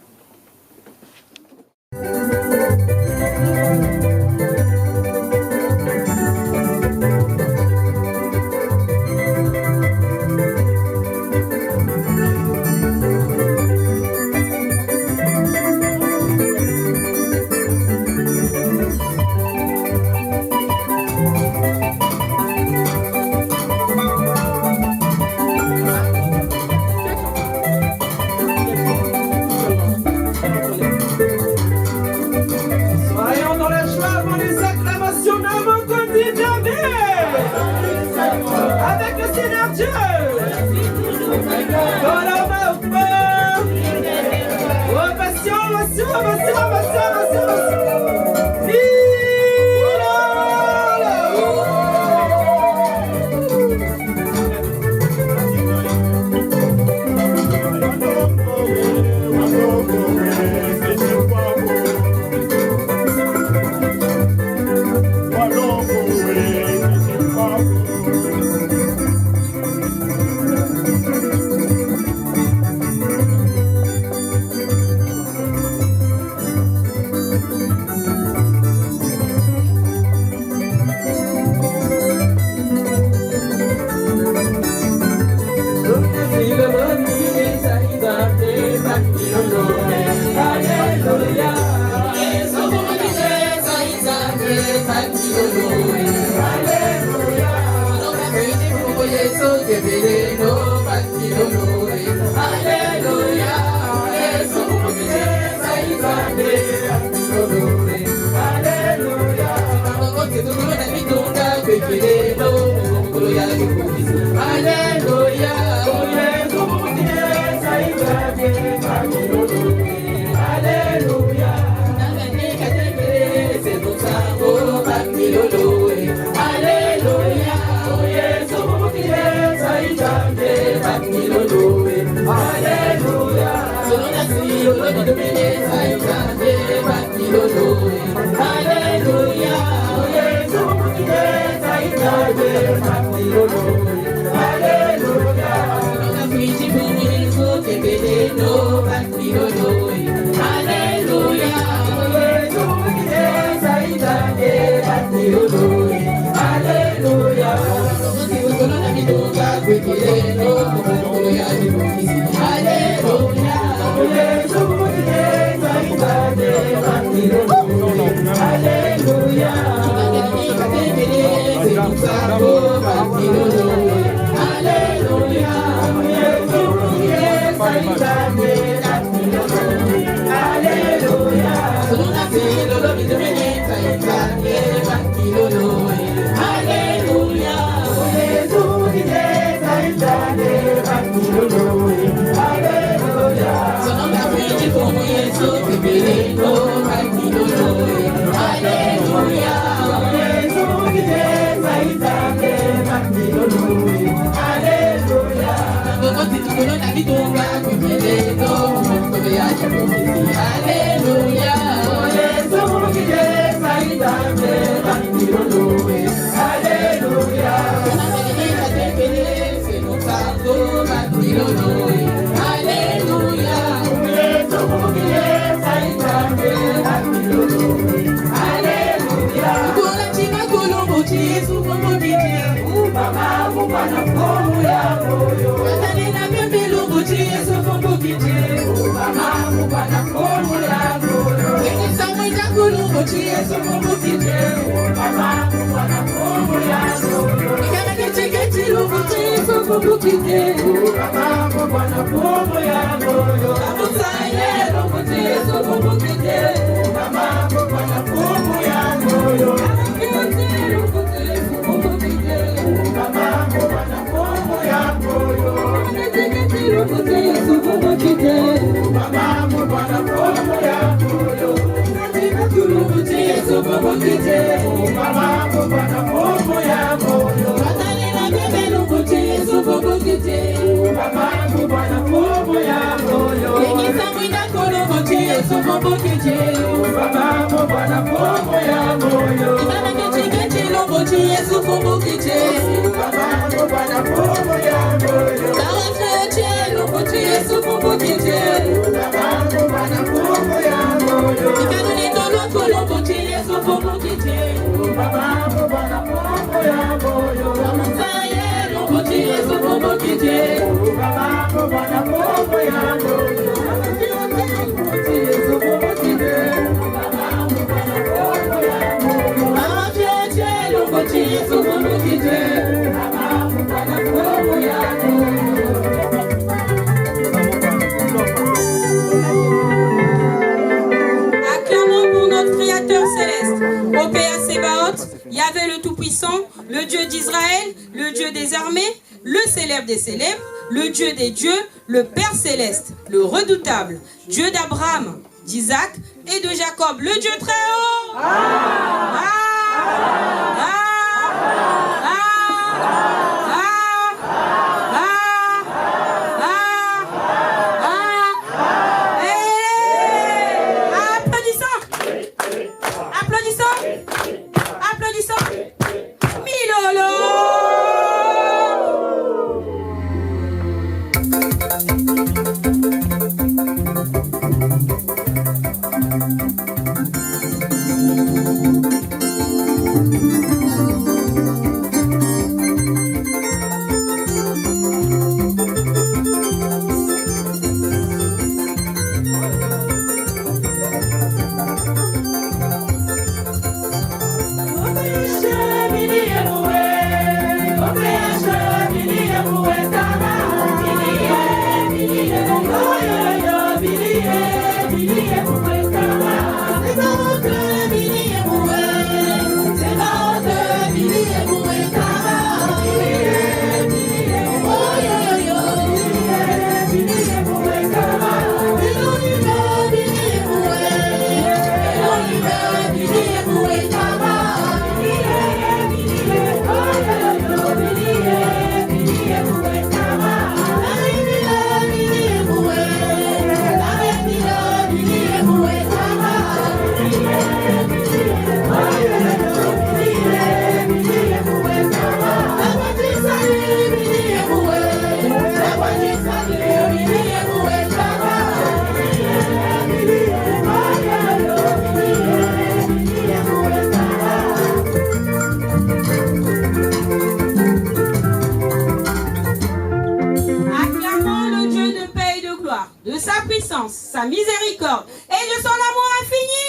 Acclamons pour notre Créateur céleste, au Père Sébaoth, Yahvé le Tout-Puissant, le Dieu d'Israël, le Dieu des armées, le célèbre des célèbres, le Dieu des dieux, le Père céleste, le redoutable, Dieu d'Abraham, d'Isaac et de Jacob, le Dieu très haut. Sa miséricorde et de son amour infini.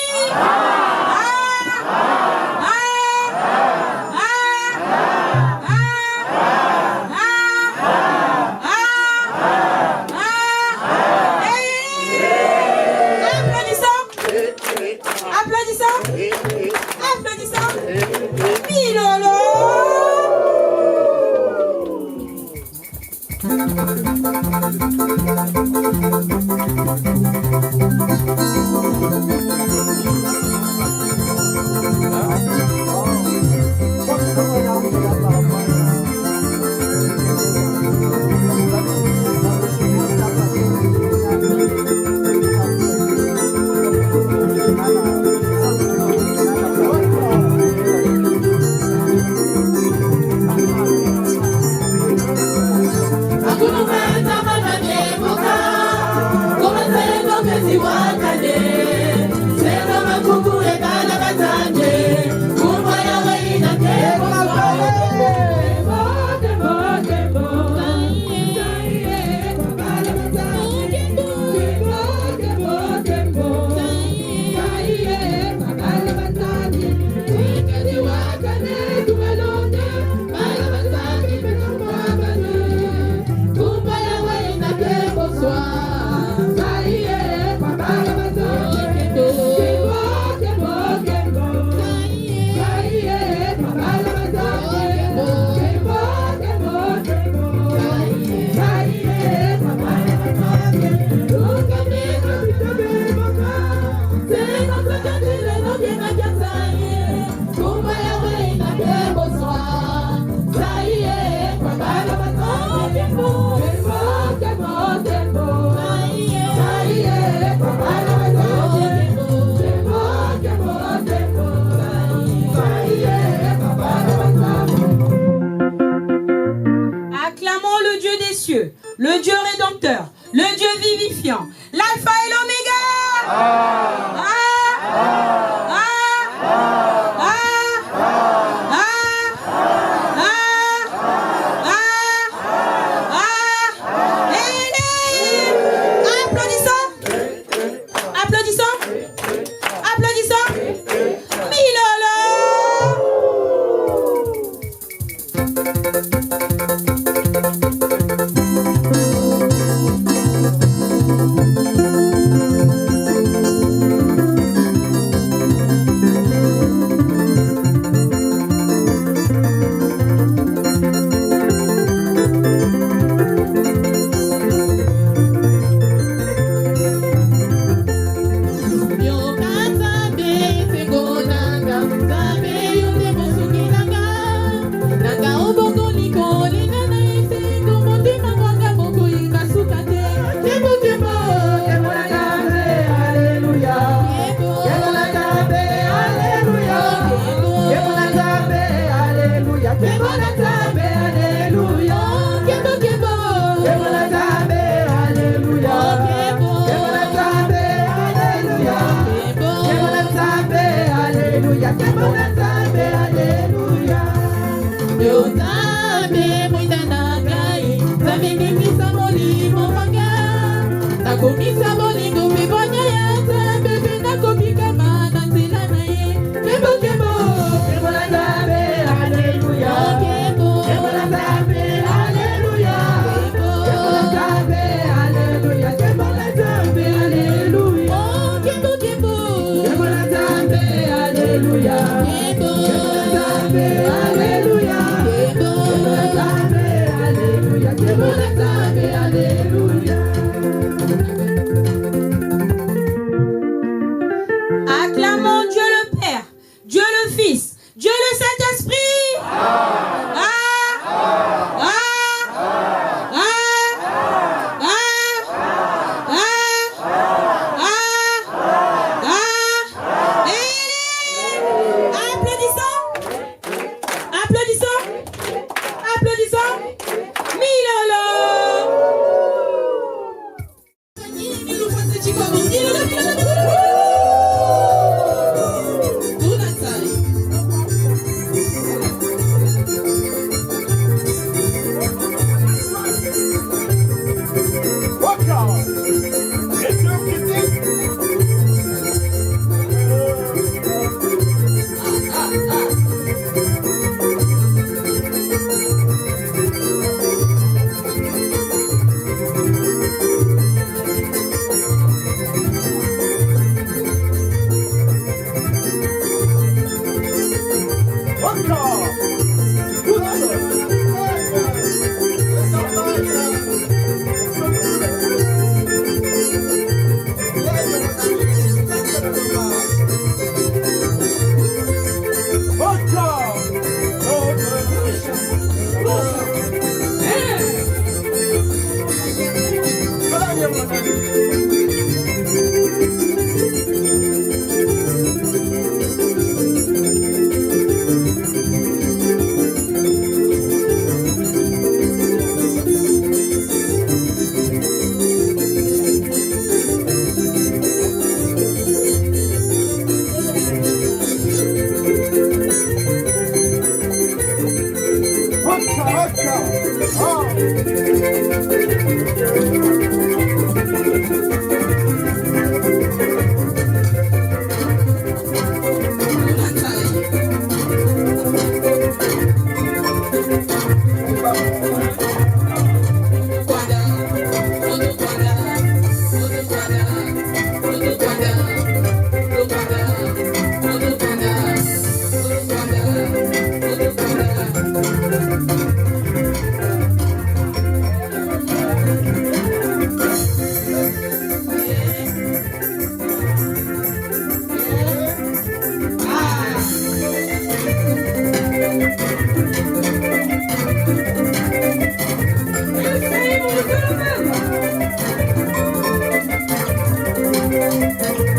Le Dieu rédempteur, le Dieu vivifiant, l'alpha et l'oméga.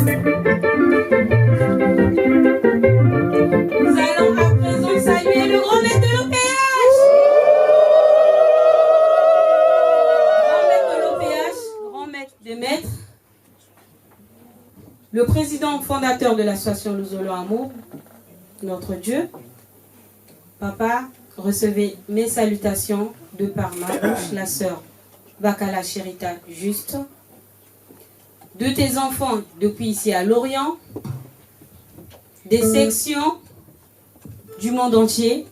Nous allons à présent saluer le grand maître de l'OPH. Grand maître de l'OPH, grand maître des maîtres, le président fondateur de l'association Luzolo Amour, notre Dieu. Papa, recevez mes salutations de par ma bouche, la sœur Bakala Sherita Juste, de tes enfants depuis ici à Lorient, des sections du monde entier.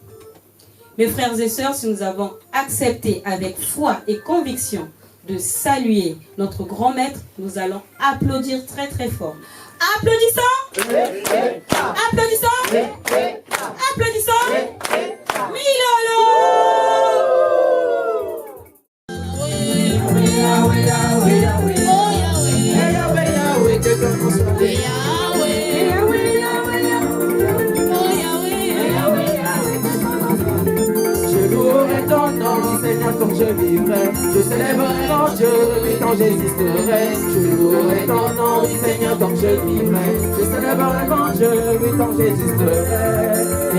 Mes frères et sœurs, si nous avons accepté avec foi et conviction de saluer notre grand maître, nous allons applaudir très très fort. Applaudissons! Applaudissons! Applaudissons! Milolo! Je louerai ton nom, Seigneur, quand je vivrai. Je célébrerai mon Dieu, oui, quand j'existerai. Je louerai ton nom, oui, Seigneur, quand je vivrai. Je célébrerai mon Dieu, oui, quand j'existerai.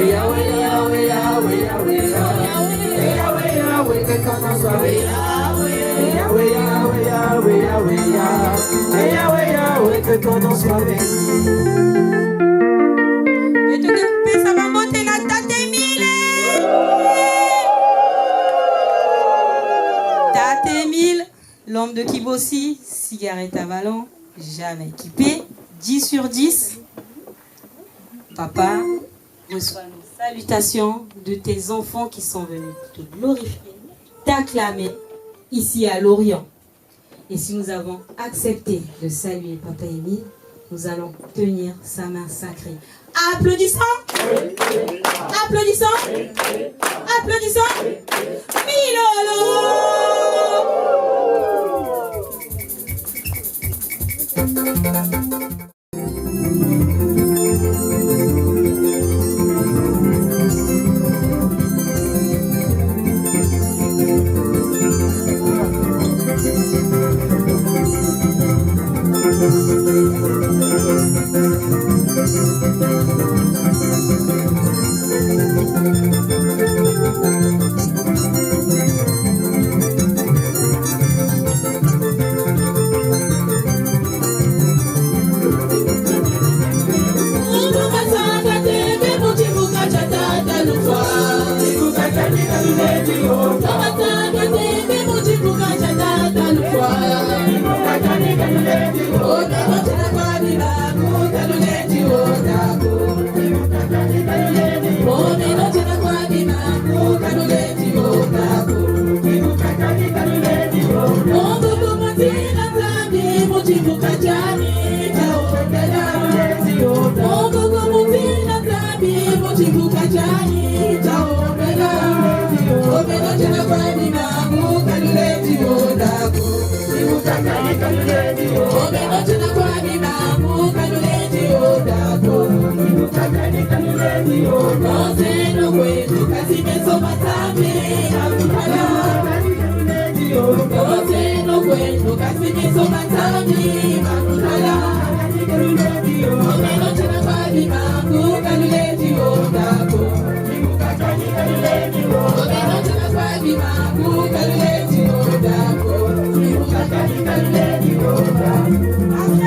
Et Yahweh, Yahweh, Yahweh, Yahweh, Yahweh, Yahweh, Yahweh, que ton nom soit béni. Yahweh, Yahweh, Yahweh, Yahweh, Yahweh, Yahweh, Yahweh, que ton nom soit béni. Ça va monter la Tate Emile. Tate Emile, l'homme de Kibossi, cigarette à ballon, jamais équipé, 10 sur 10. Papa, reçois nos salutations de tes enfants qui sont venus te glorifier, t'acclamer ici à Lorient. Et si nous avons accepté de saluer Papa Emile, nous allons tenir sa main sacrée. Applaudissons! Applaudissons! Applaudissons! Milolo! Thank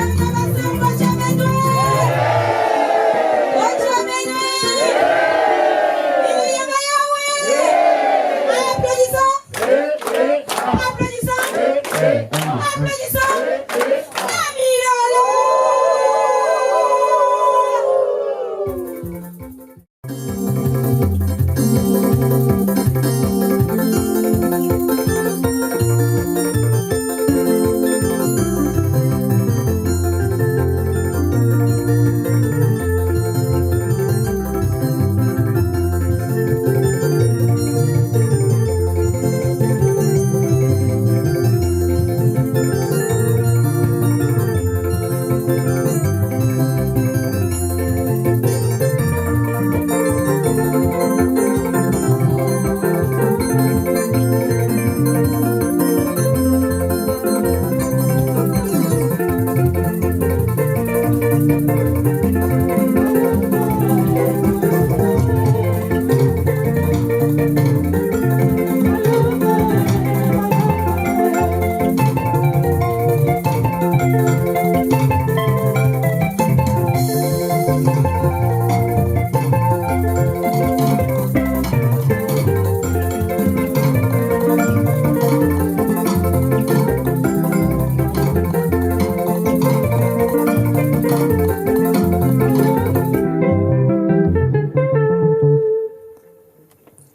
you.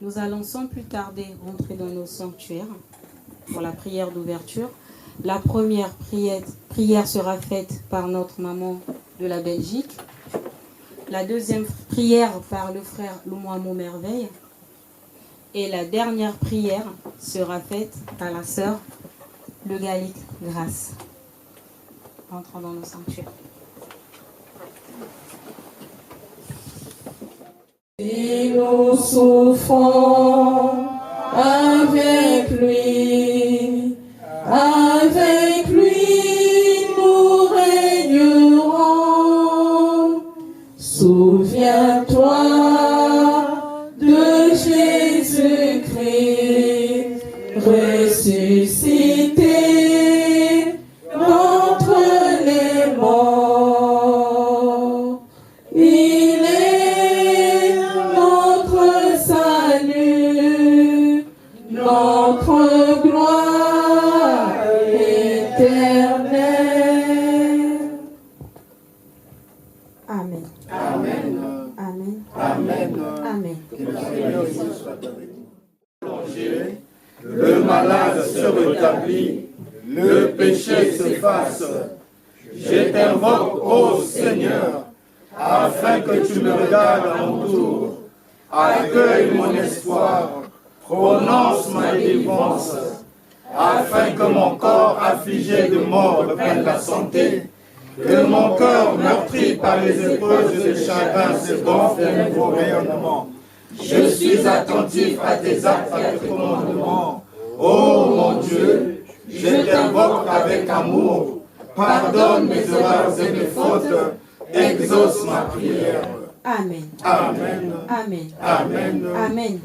Nous allons sans plus tarder rentrer dans nos sanctuaires pour la prière d'ouverture. La première prière sera faite par notre maman de la Belgique. La deuxième prière par le frère Loumoimo Merveille. Et la dernière prière sera faite par la sœur Le Gallic Grâce. Entrons dans nos sanctuaires. Et nous souffrons avec lui nous régnerons. Souviens-toi de Jésus-Christ ressuscité d'entre les morts. Il est notre salut, notre gloire éternelle. Amen. Amen. Amen. Amen. Amen. Le malade se rétablit, le péché s'efface. Je t'invoque, ô Seigneur, afin que tu me regardes à mon tour. Accueille mon espoir, prononce ma délivrance, afin que mon corps affligé de mort reprenne la santé, que mon cœur meurtri par les épreuves et les chagrins se gonfle de nouveau rayonnement. Je suis attentif à tes actes et à tes commandements. Ô mon Dieu, je t'invoque avec amour. Pardonne mes erreurs et mes fautes. Exauce ma prière. Amen. Amen. Amen. Amen. Amen.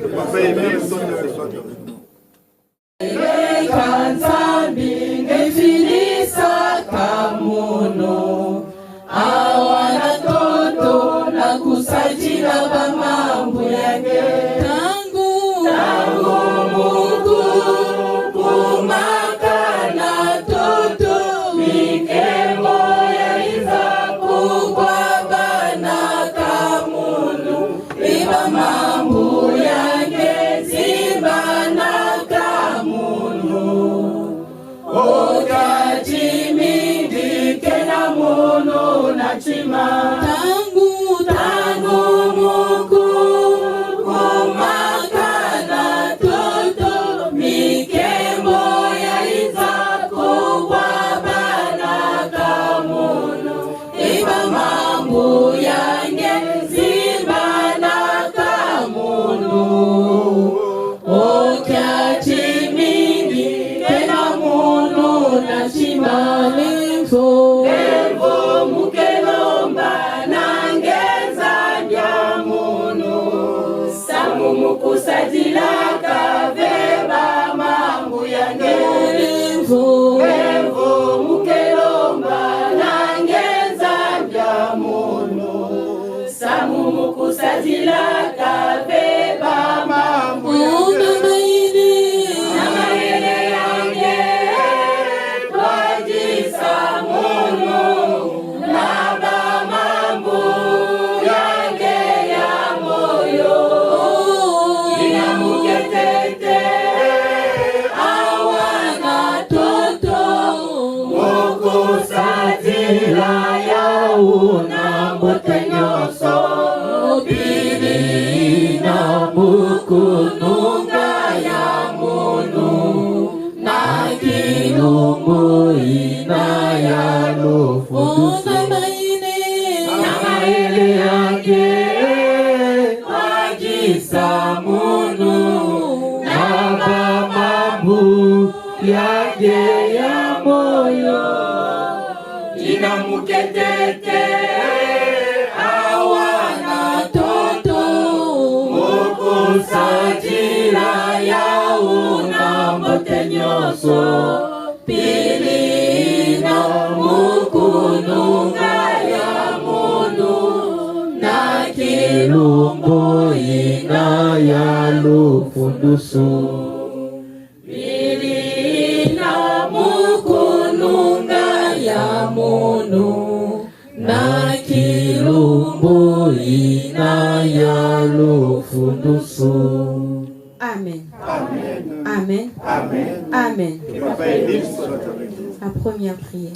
Kanzambi ngefilisa kamuno awana toto na kusajila bamambu yange tangu Mungu kumakana toto mikemo ya iza kugwa bana kamunu iba mambu yange zibana okajimindike na mono na chima tangu Mungu kumakana toto mikemo ya iza kubwa bana kamono iba mambu yange zibana kamono okajimindike na mono na chima levo mukelomba nangeza ndya mono samu mukusadilaka veba mambu yange levo mukelomba nangeza ndya mono samu mukusadilaka veba mambu yange yake ya moyo inamuketete fundusu. Bilina mukununga ya munu na kilumbu ina ya lufundusu. Amen. Amen. Amen. Amen. La première prière.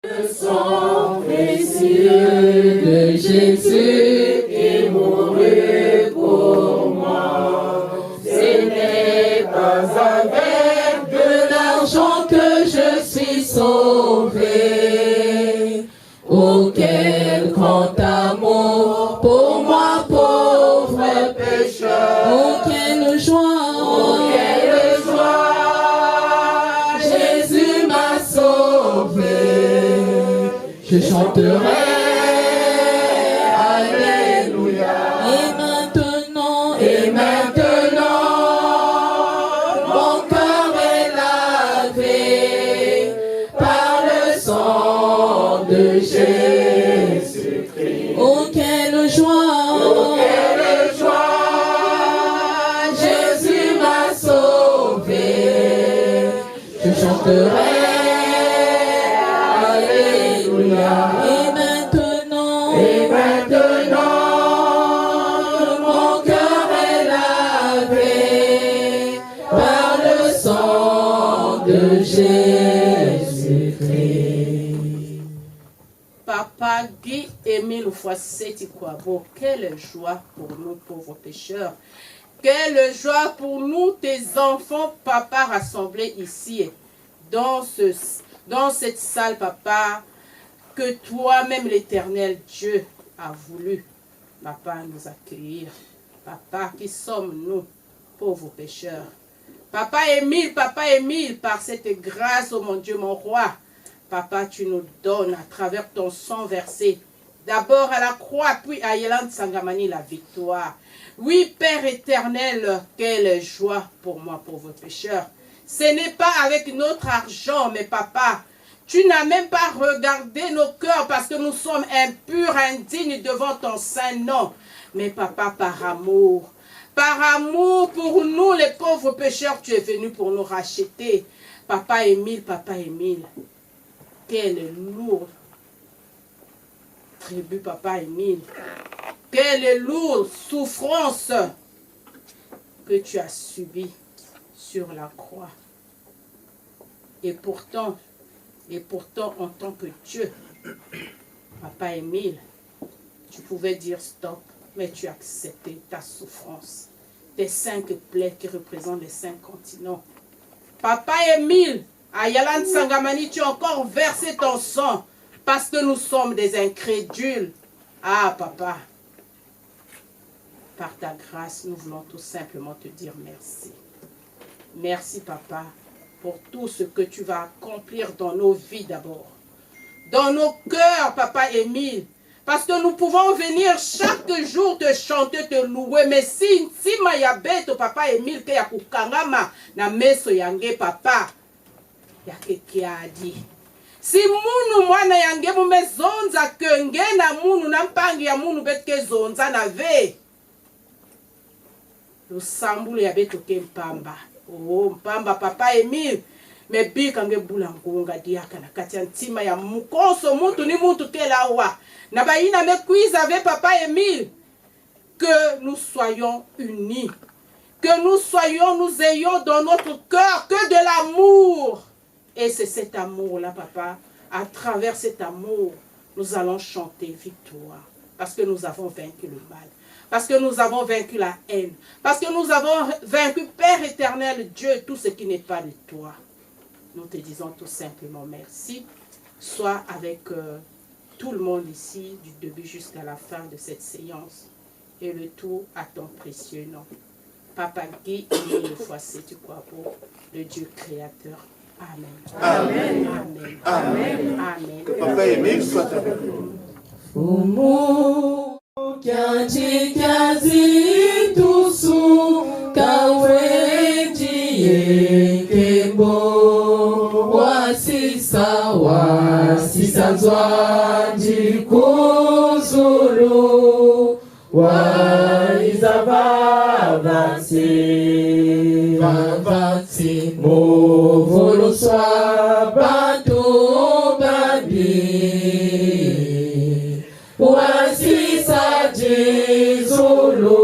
Le sang précieux de Jésus qui mourut pour moi. Ce n'est pas avec de l'argent que je suis sauvé. Oh, quel grand amour pour moi, pauvre pécheur. Oh, quelle joie. Oh, quelle joie. Jésus m'a sauvé. Je chanterai, alléluia. Et maintenant, mon cœur est lavé par le sang de Jésus-Christ. Oh, quelle joie! Oh, quelle joie! Jésus m'a sauvé. Je chanterai. Et maintenant, mon cœur est lavé par le sang de Jésus-Christ. Papa Guy Émile Foissetti Kwabo, quelle joie pour nous pauvres pécheurs. Quelle joie pour nous, tes enfants, papa, rassemblés ici, dans cette salle, papa, que toi-même, l'Éternel Dieu, a voulu, papa, nous accueillir. Papa, qui sommes-nous, pauvres pécheurs. Papa Émile, par cette grâce, oh mon Dieu, mon roi, papa, tu nous donnes à travers ton sang versé, d'abord à la croix, puis à Yolande Sangamani, la victoire. Oui, Père éternel, quelle joie pour moi, pauvre pécheur. Ce n'est pas avec notre argent, mais papa, tu n'as même pas regardé nos cœurs parce que nous sommes impurs, indignes devant ton saint nom. Mais papa, par amour pour nous, les pauvres pécheurs, tu es venu pour nous racheter. Papa Émile, quelle lourde tribu, papa Émile. Quelle lourde souffrance que tu as subie sur la croix. Et pourtant, en tant que Dieu, papa Émile, tu pouvais dire stop, mais tu as accepté ta souffrance. Tes 5 plaies qui représentent les 5 continents. Papa Émile, à Yolande Sangamani, tu as encore versé ton sang parce que nous sommes des incrédules. Ah, papa, par ta grâce, nous voulons tout simplement te dire merci. Merci, papa, pour tout ce que tu vas accomplir dans nos vies d'abord. Dans nos cœurs, papa Émile. Parce que nous pouvons venir chaque jour te chanter, te louer. Mais si maya beto, papa Émile, que ya kukangama na meso yange, papa, ya keke a dit. Si munu mwana yange mume zonza kenge na munu na mpangi ya munu betke zonza na ve. Lusambulu ya beto ke mpamba. Oh, mpamba papa Émile. Me bika nge bulangunga diaka na kati ya ntima ya mukonso muntu ni muntu kela wa. Na baina me quiz avec papa Émile. Que nous soyons unis. Que nous ayons dans notre cœur que de l'amour. Et c'est cet amour-là, papa. À travers cet amour, nous allons chanter victoire. Parce que nous avons vaincu le mal. Parce que nous avons vaincu la haine. Parce que nous avons vaincu, Père éternel, Dieu, tout ce qui n'est pas de toi. Nous te disons tout simplement merci. Sois avec tout le monde ici, du début jusqu'à la fin de cette séance. Et le tout à ton précieux nom. Papa Guy, une fois c'est tu crois pour le Dieu créateur. Amen. Amen. Amen. Amen. Amen. Que Papa Émile soit avec nous. Umu kyanji kyazi tusu kaweji yekebo wasisa zwanji kuzulu waizava Vansi Movolo swa Bantu Babi Wasisa Jizulu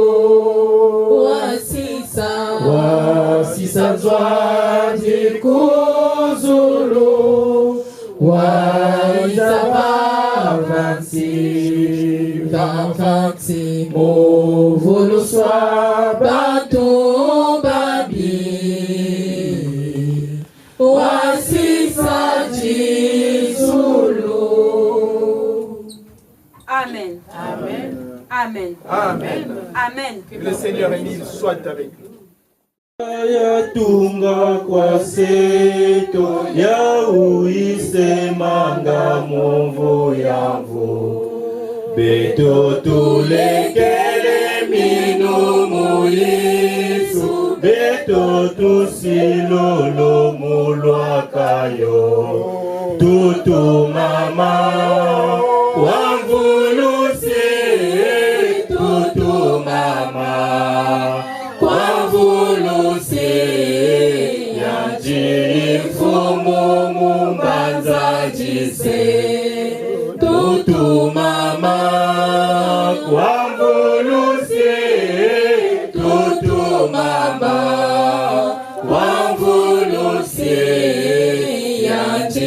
Wasisa Zwa Jikuzulu Waisaba Vansi Movolo swa Bantu Babi Wasisa Jizulu. Amen. Amen. Amen. Amen. Amen. Que le Seigneur Émile soit avec nous. Yatunga kwa seto ya uisemanga movo yavo beto tulekele minumu Yesu beto tusilolo mulwakayo tutu mama wamvuluse tutu mama wamvuluse yajifumu mumbanza jise tutu mama wamvuluse tutu mama wamvuluse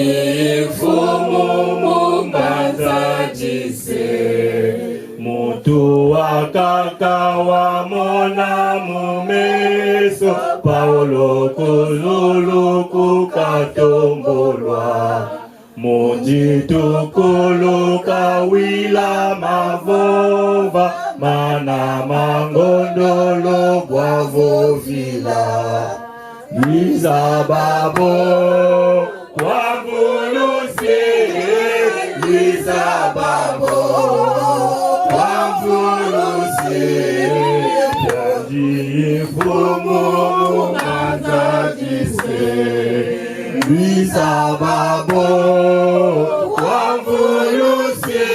yajifumu mumbanza jise mutu wakaka wa mona mumeso Paulo kululu kukatombolwa Mujitu kuluka wila mavova Mana mangondolo guavo vila Liza babo wavuluse Liza babo Jifumu mazajise Lisa babo wamvuluse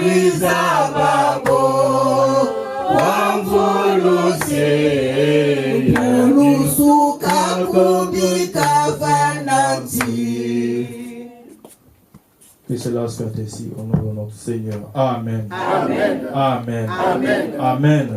Lisa babo wamvuluse Pulusuka kubika vanati. Que cela soit ainsi au nom de notre Seigneur. Amen. Amen. Amen. Amen. Amen.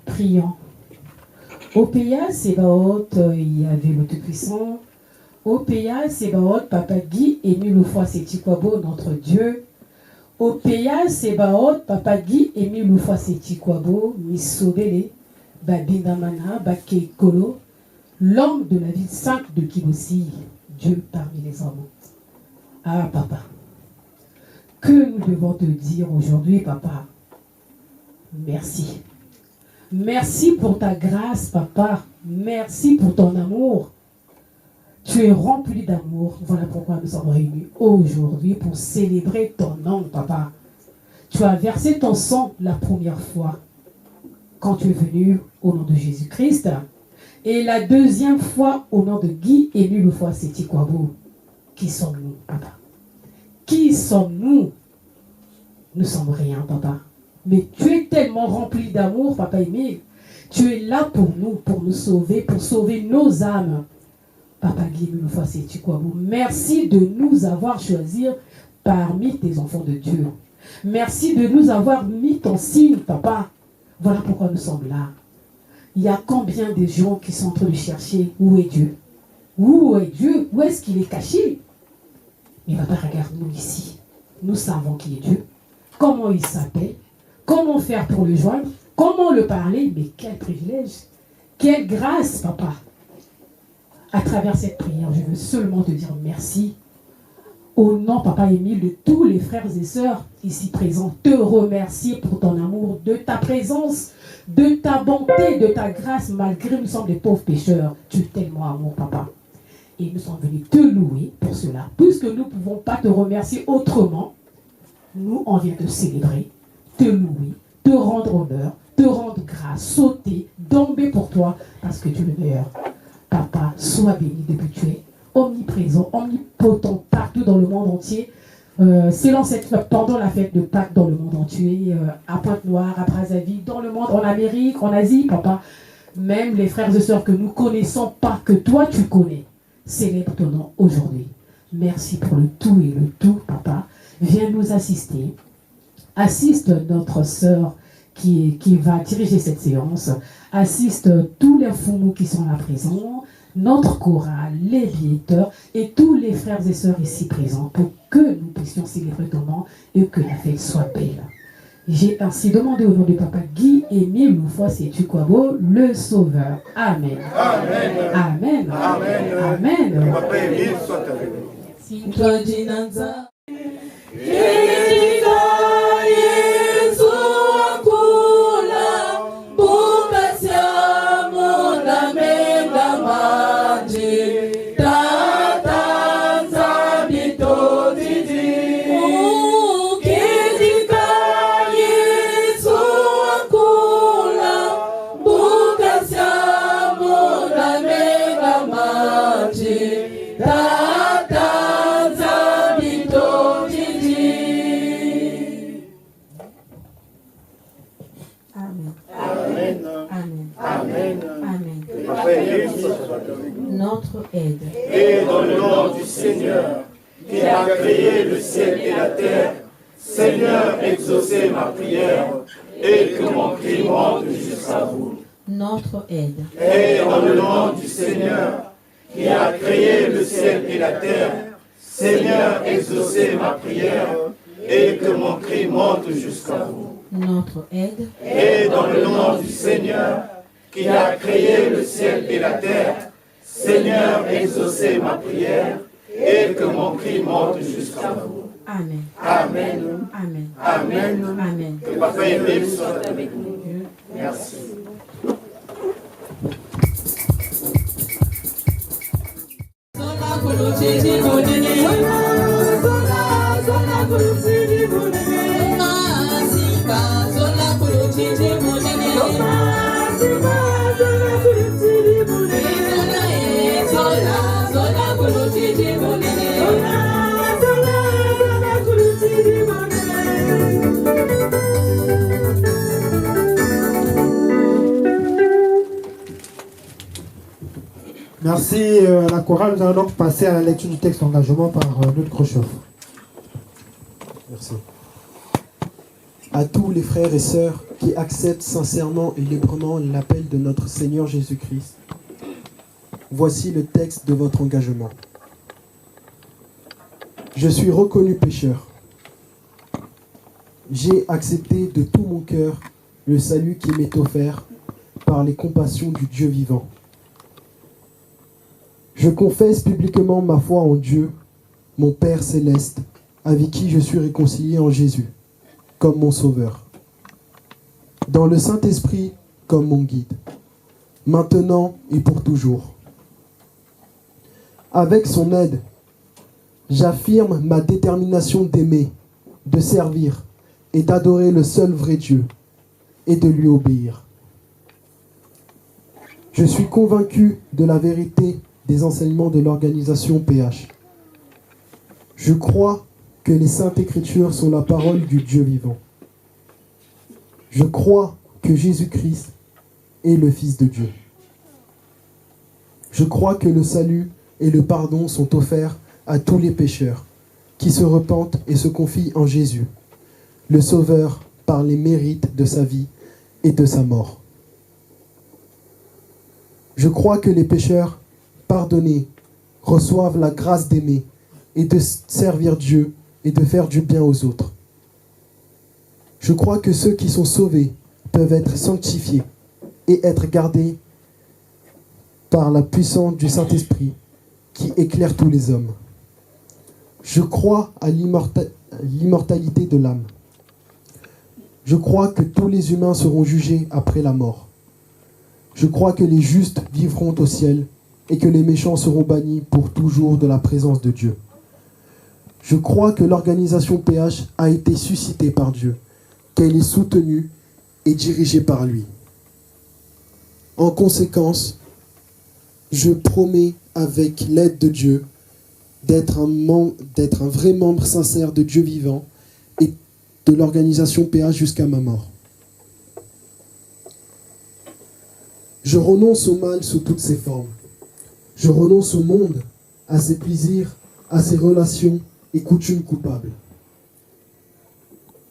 Prions. Au Péa, Sébaoth, il y avait le Tout-Puissant, Opéa Sébaoth, Papa Guy, Émile Oufouas Sétikwabo, notre Dieu. Opéa Sébaoth, Papa Guy, Émile Oufouas Sétikwabo, Missobele, Babindamana, Bakekolo, l'homme de la ville sainte de Kibossi, Dieu parmi les hommes. Ah, Papa, que nous devons te dire aujourd'hui, Papa? Merci. Merci pour ta grâce, Papa. Merci pour ton amour. Tu es rempli d'amour. Voilà pourquoi nous sommes réunis aujourd'hui pour célébrer ton nom, Papa. Tu as versé ton sang la première fois quand tu es venu au nom de Jésus-Christ. Et la deuxième fois au nom de Guy Émile Oufouas Sétikwabo. Qui sommes-nous, Papa? Qui sommes-nous? Nous sommes rien, Papa. Mais tu es tellement rempli d'amour, Papa Émile. Tu es là pour nous sauver, pour sauver nos âmes. Papa Guy Émile Oufouas Sétikwabo, merci de nous avoir choisis parmi tes enfants de Dieu. Merci de nous avoir mis ton signe, Papa. Voilà pourquoi nous sommes là. Il y a combien de gens qui sont en train de chercher où est Dieu? Où est Dieu? Où est-ce qu'il est caché? Mais Papa, regarde-nous ici. Nous savons qui est Dieu. Comment il s'appelle? Comment faire pour le joindre? Comment le parler? Mais quel privilège! Quelle grâce, Papa! À travers cette prière, je veux seulement te dire merci. Au nom, Papa Émile, de tous les frères et sœurs ici présents, te remercier pour ton amour, de ta présence, de ta bonté, de ta grâce, malgré nous sommes des pauvres pécheurs. Tu es tellement amour, Papa. Et nous sommes venus te louer pour cela. Puisque nous ne pouvons pas te remercier autrement, nous, on vient te célébrer, te louer, te rendre honneur, te rendre grâce, sauter, tomber pour toi, parce que tu es le meilleur. Papa, sois béni depuis que tu es omniprésent, omnipotent partout dans le monde entier. Pendant la fête de Pâques dans le monde entier, à Pointe-Noire, à Brazzaville, dans le monde, en Amérique, en Asie, Papa. Même les frères et sœurs que nous ne connaissons pas, que toi tu connais, célèbre ton nom aujourd'hui. Merci pour le tout et le tout, Papa. Viens nous assister. Assiste notre sœur qui va diriger cette séance. Assiste tous les foumous qui sont là présents, notre chorale, les biéteurs et tous les frères et sœurs ici présents pour que nous puissions célébrer ton nom et que la fête soit belle. J'ai ainsi demandé au nom de Papa Guy Émile Oufouas Sétikwabo, le Sauveur. Amen. Amen. Amen. Amen. Amen. Papa Émile soit avec nous. Si toi dinanza. Notre aide. Et dans le nom du Seigneur, qui a créé le ciel et la terre, Seigneur, exaucez ma prière, et que mon cri monte jusqu'à vous. Notre aide. Et dans le nom du Seigneur, qui a créé le ciel et la terre, Seigneur, exaucez ma prière, et que mon cri monte jusqu'à vous. Notre aide. Et dans le nom du Seigneur, qui a créé le ciel et la terre, Seigneur, exaucez ma prière, et que mon cri monte jusqu'à vous. Amen. Amen. Amen. Amen. Amen. Que Papa Émile soit avec nous. Merci. Merci à la chorale. Nous allons donc passer à la lecture du texte d'engagement par notre Khrushchev. Merci. À tous les frères et sœurs qui acceptent sincèrement et librement l'appel de notre Seigneur Jésus-Christ, voici le texte de votre engagement. Je suis reconnu pécheur. J'ai accepté de tout mon cœur le salut qui m'est offert par les compassions du Dieu vivant. Je confesse publiquement ma foi en Dieu, mon Père céleste, avec qui je suis réconcilié en Jésus, comme mon Sauveur. Dans le Saint-Esprit comme mon guide, maintenant et pour toujours. Avec son aide, j'affirme ma détermination d'aimer, de servir et d'adorer le seul vrai Dieu et de lui obéir. Je suis convaincu de la vérité des enseignements de l'organisation PH. Je crois que les Saintes Écritures sont la parole du Dieu vivant. Je crois que Jésus-Christ est le Fils de Dieu. Je crois que le salut et le pardon sont offerts à tous les pécheurs qui se repentent et se confient en Jésus, le Sauveur par les mérites de sa vie et de sa mort. Je crois que les pécheurs pardonnés reçoivent la grâce d'aimer et de servir Dieu et de faire du bien aux autres. Je crois que ceux qui sont sauvés peuvent être sanctifiés et être gardés par la puissance du Saint-Esprit qui éclaire tous les hommes. Je crois à l'immortalité de l'âme. Je crois que tous les humains seront jugés après la mort. Je crois que les justes vivront au ciel et que les méchants seront bannis pour toujours de la présence de Dieu. Je crois que l'organisation PH a été suscitée par Dieu, qu'elle est soutenue et dirigée par lui. En conséquence, je promets avec l'aide de Dieu d'être un vrai membre sincère de Dieu vivant et de l'organisation PH jusqu'à ma mort. Je renonce au mal sous toutes ses formes. Je renonce au monde, à ses plaisirs, à ses relations et coutumes coupables.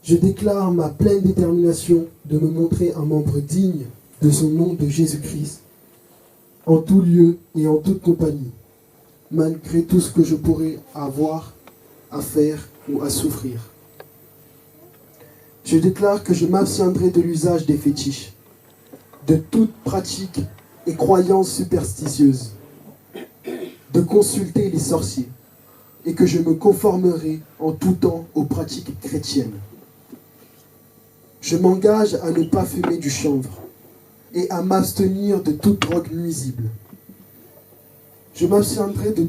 Je déclare ma pleine détermination de me montrer un membre digne de son nom de Jésus-Christ, en tout lieu et en toute compagnie, malgré tout ce que je pourrais avoir à faire ou à souffrir. Je déclare que je m'abstiendrai de l'usage des fétiches, de toute pratique et croyance superstitieuse, de consulter les sorciers, et que je me conformerai en tout temps aux pratiques chrétiennes. Je m'engage à ne pas fumer du chanvre et à m'abstenir de toute drogue nuisible. Je m'abstiendrai de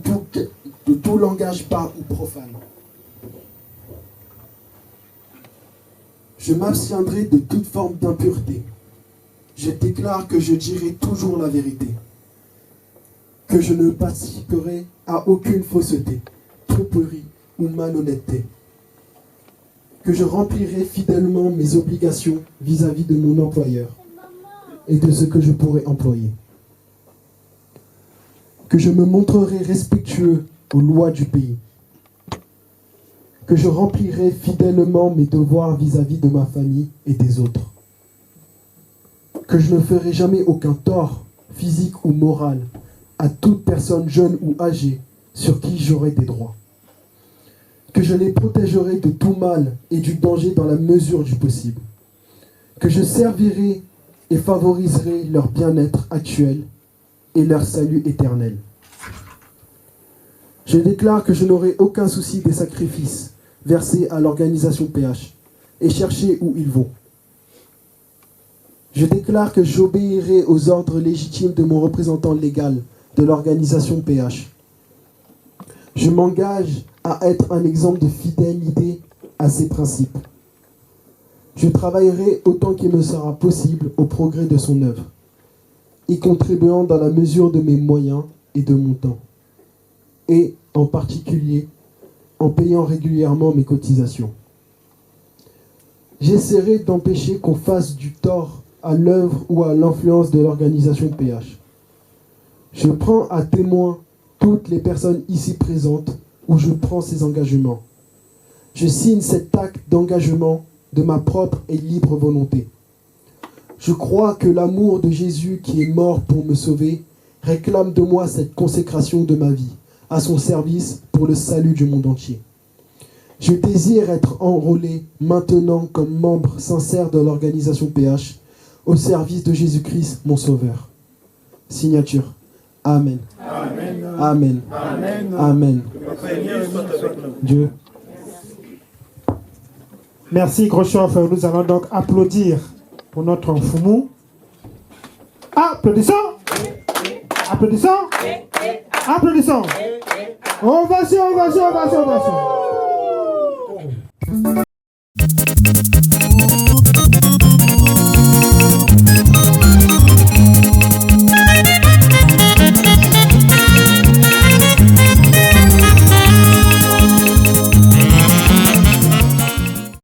tout langage bas ou profane. Je m'abstiendrai de toute forme d'impureté. Je déclare que je dirai toujours la vérité, que je ne participerai à aucune fausseté, tromperie ou malhonnêteté, que je remplirai fidèlement mes obligations vis-à-vis de mon employeur et de ce que je pourrai employer, que je me montrerai respectueux aux lois du pays, que je remplirai fidèlement mes devoirs vis-à-vis de ma famille et des autres, que je ne ferai jamais aucun tort, physique ou moral, à toute personne jeune ou âgée sur qui j'aurai des droits, que je les protégerai de tout mal et du danger dans la mesure du possible, que je servirai et favoriserai leur bien-être actuel et leur salut éternel. Je déclare que je n'aurai aucun souci des sacrifices versés à l'organisation PH et chercher où ils vont. Je déclare que j'obéirai aux ordres légitimes de mon représentant légal de l'organisation PH. Je m'engage à être un exemple de fidélité à ses principes. Je travaillerai autant qu'il me sera possible au progrès de son œuvre, y contribuant dans la mesure de mes moyens et de mon temps, et en particulier en payant régulièrement mes cotisations. J'essaierai d'empêcher qu'on fasse du tort à l'œuvre ou à l'influence de l'organisation PH. Je prends à témoin toutes les personnes ici présentes où je prends ces engagements. Je signe cet acte d'engagement de ma propre et libre volonté. Je crois que l'amour de Jésus qui est mort pour me sauver réclame de moi cette consécration de ma vie à son service pour le salut du monde entier. Je désire être enrôlé maintenant comme membre sincère de l'organisation PH au service de Jésus-Christ, mon Sauveur. Signature. Amen. Amen. Amen. Amen. Amen. Dieu. Merci, Grochoff. Nous allons donc applaudir pour notre Foumou. Applaudissons. Applaudissons. Applaudissons. Ovation, ovation, ovation, ovation.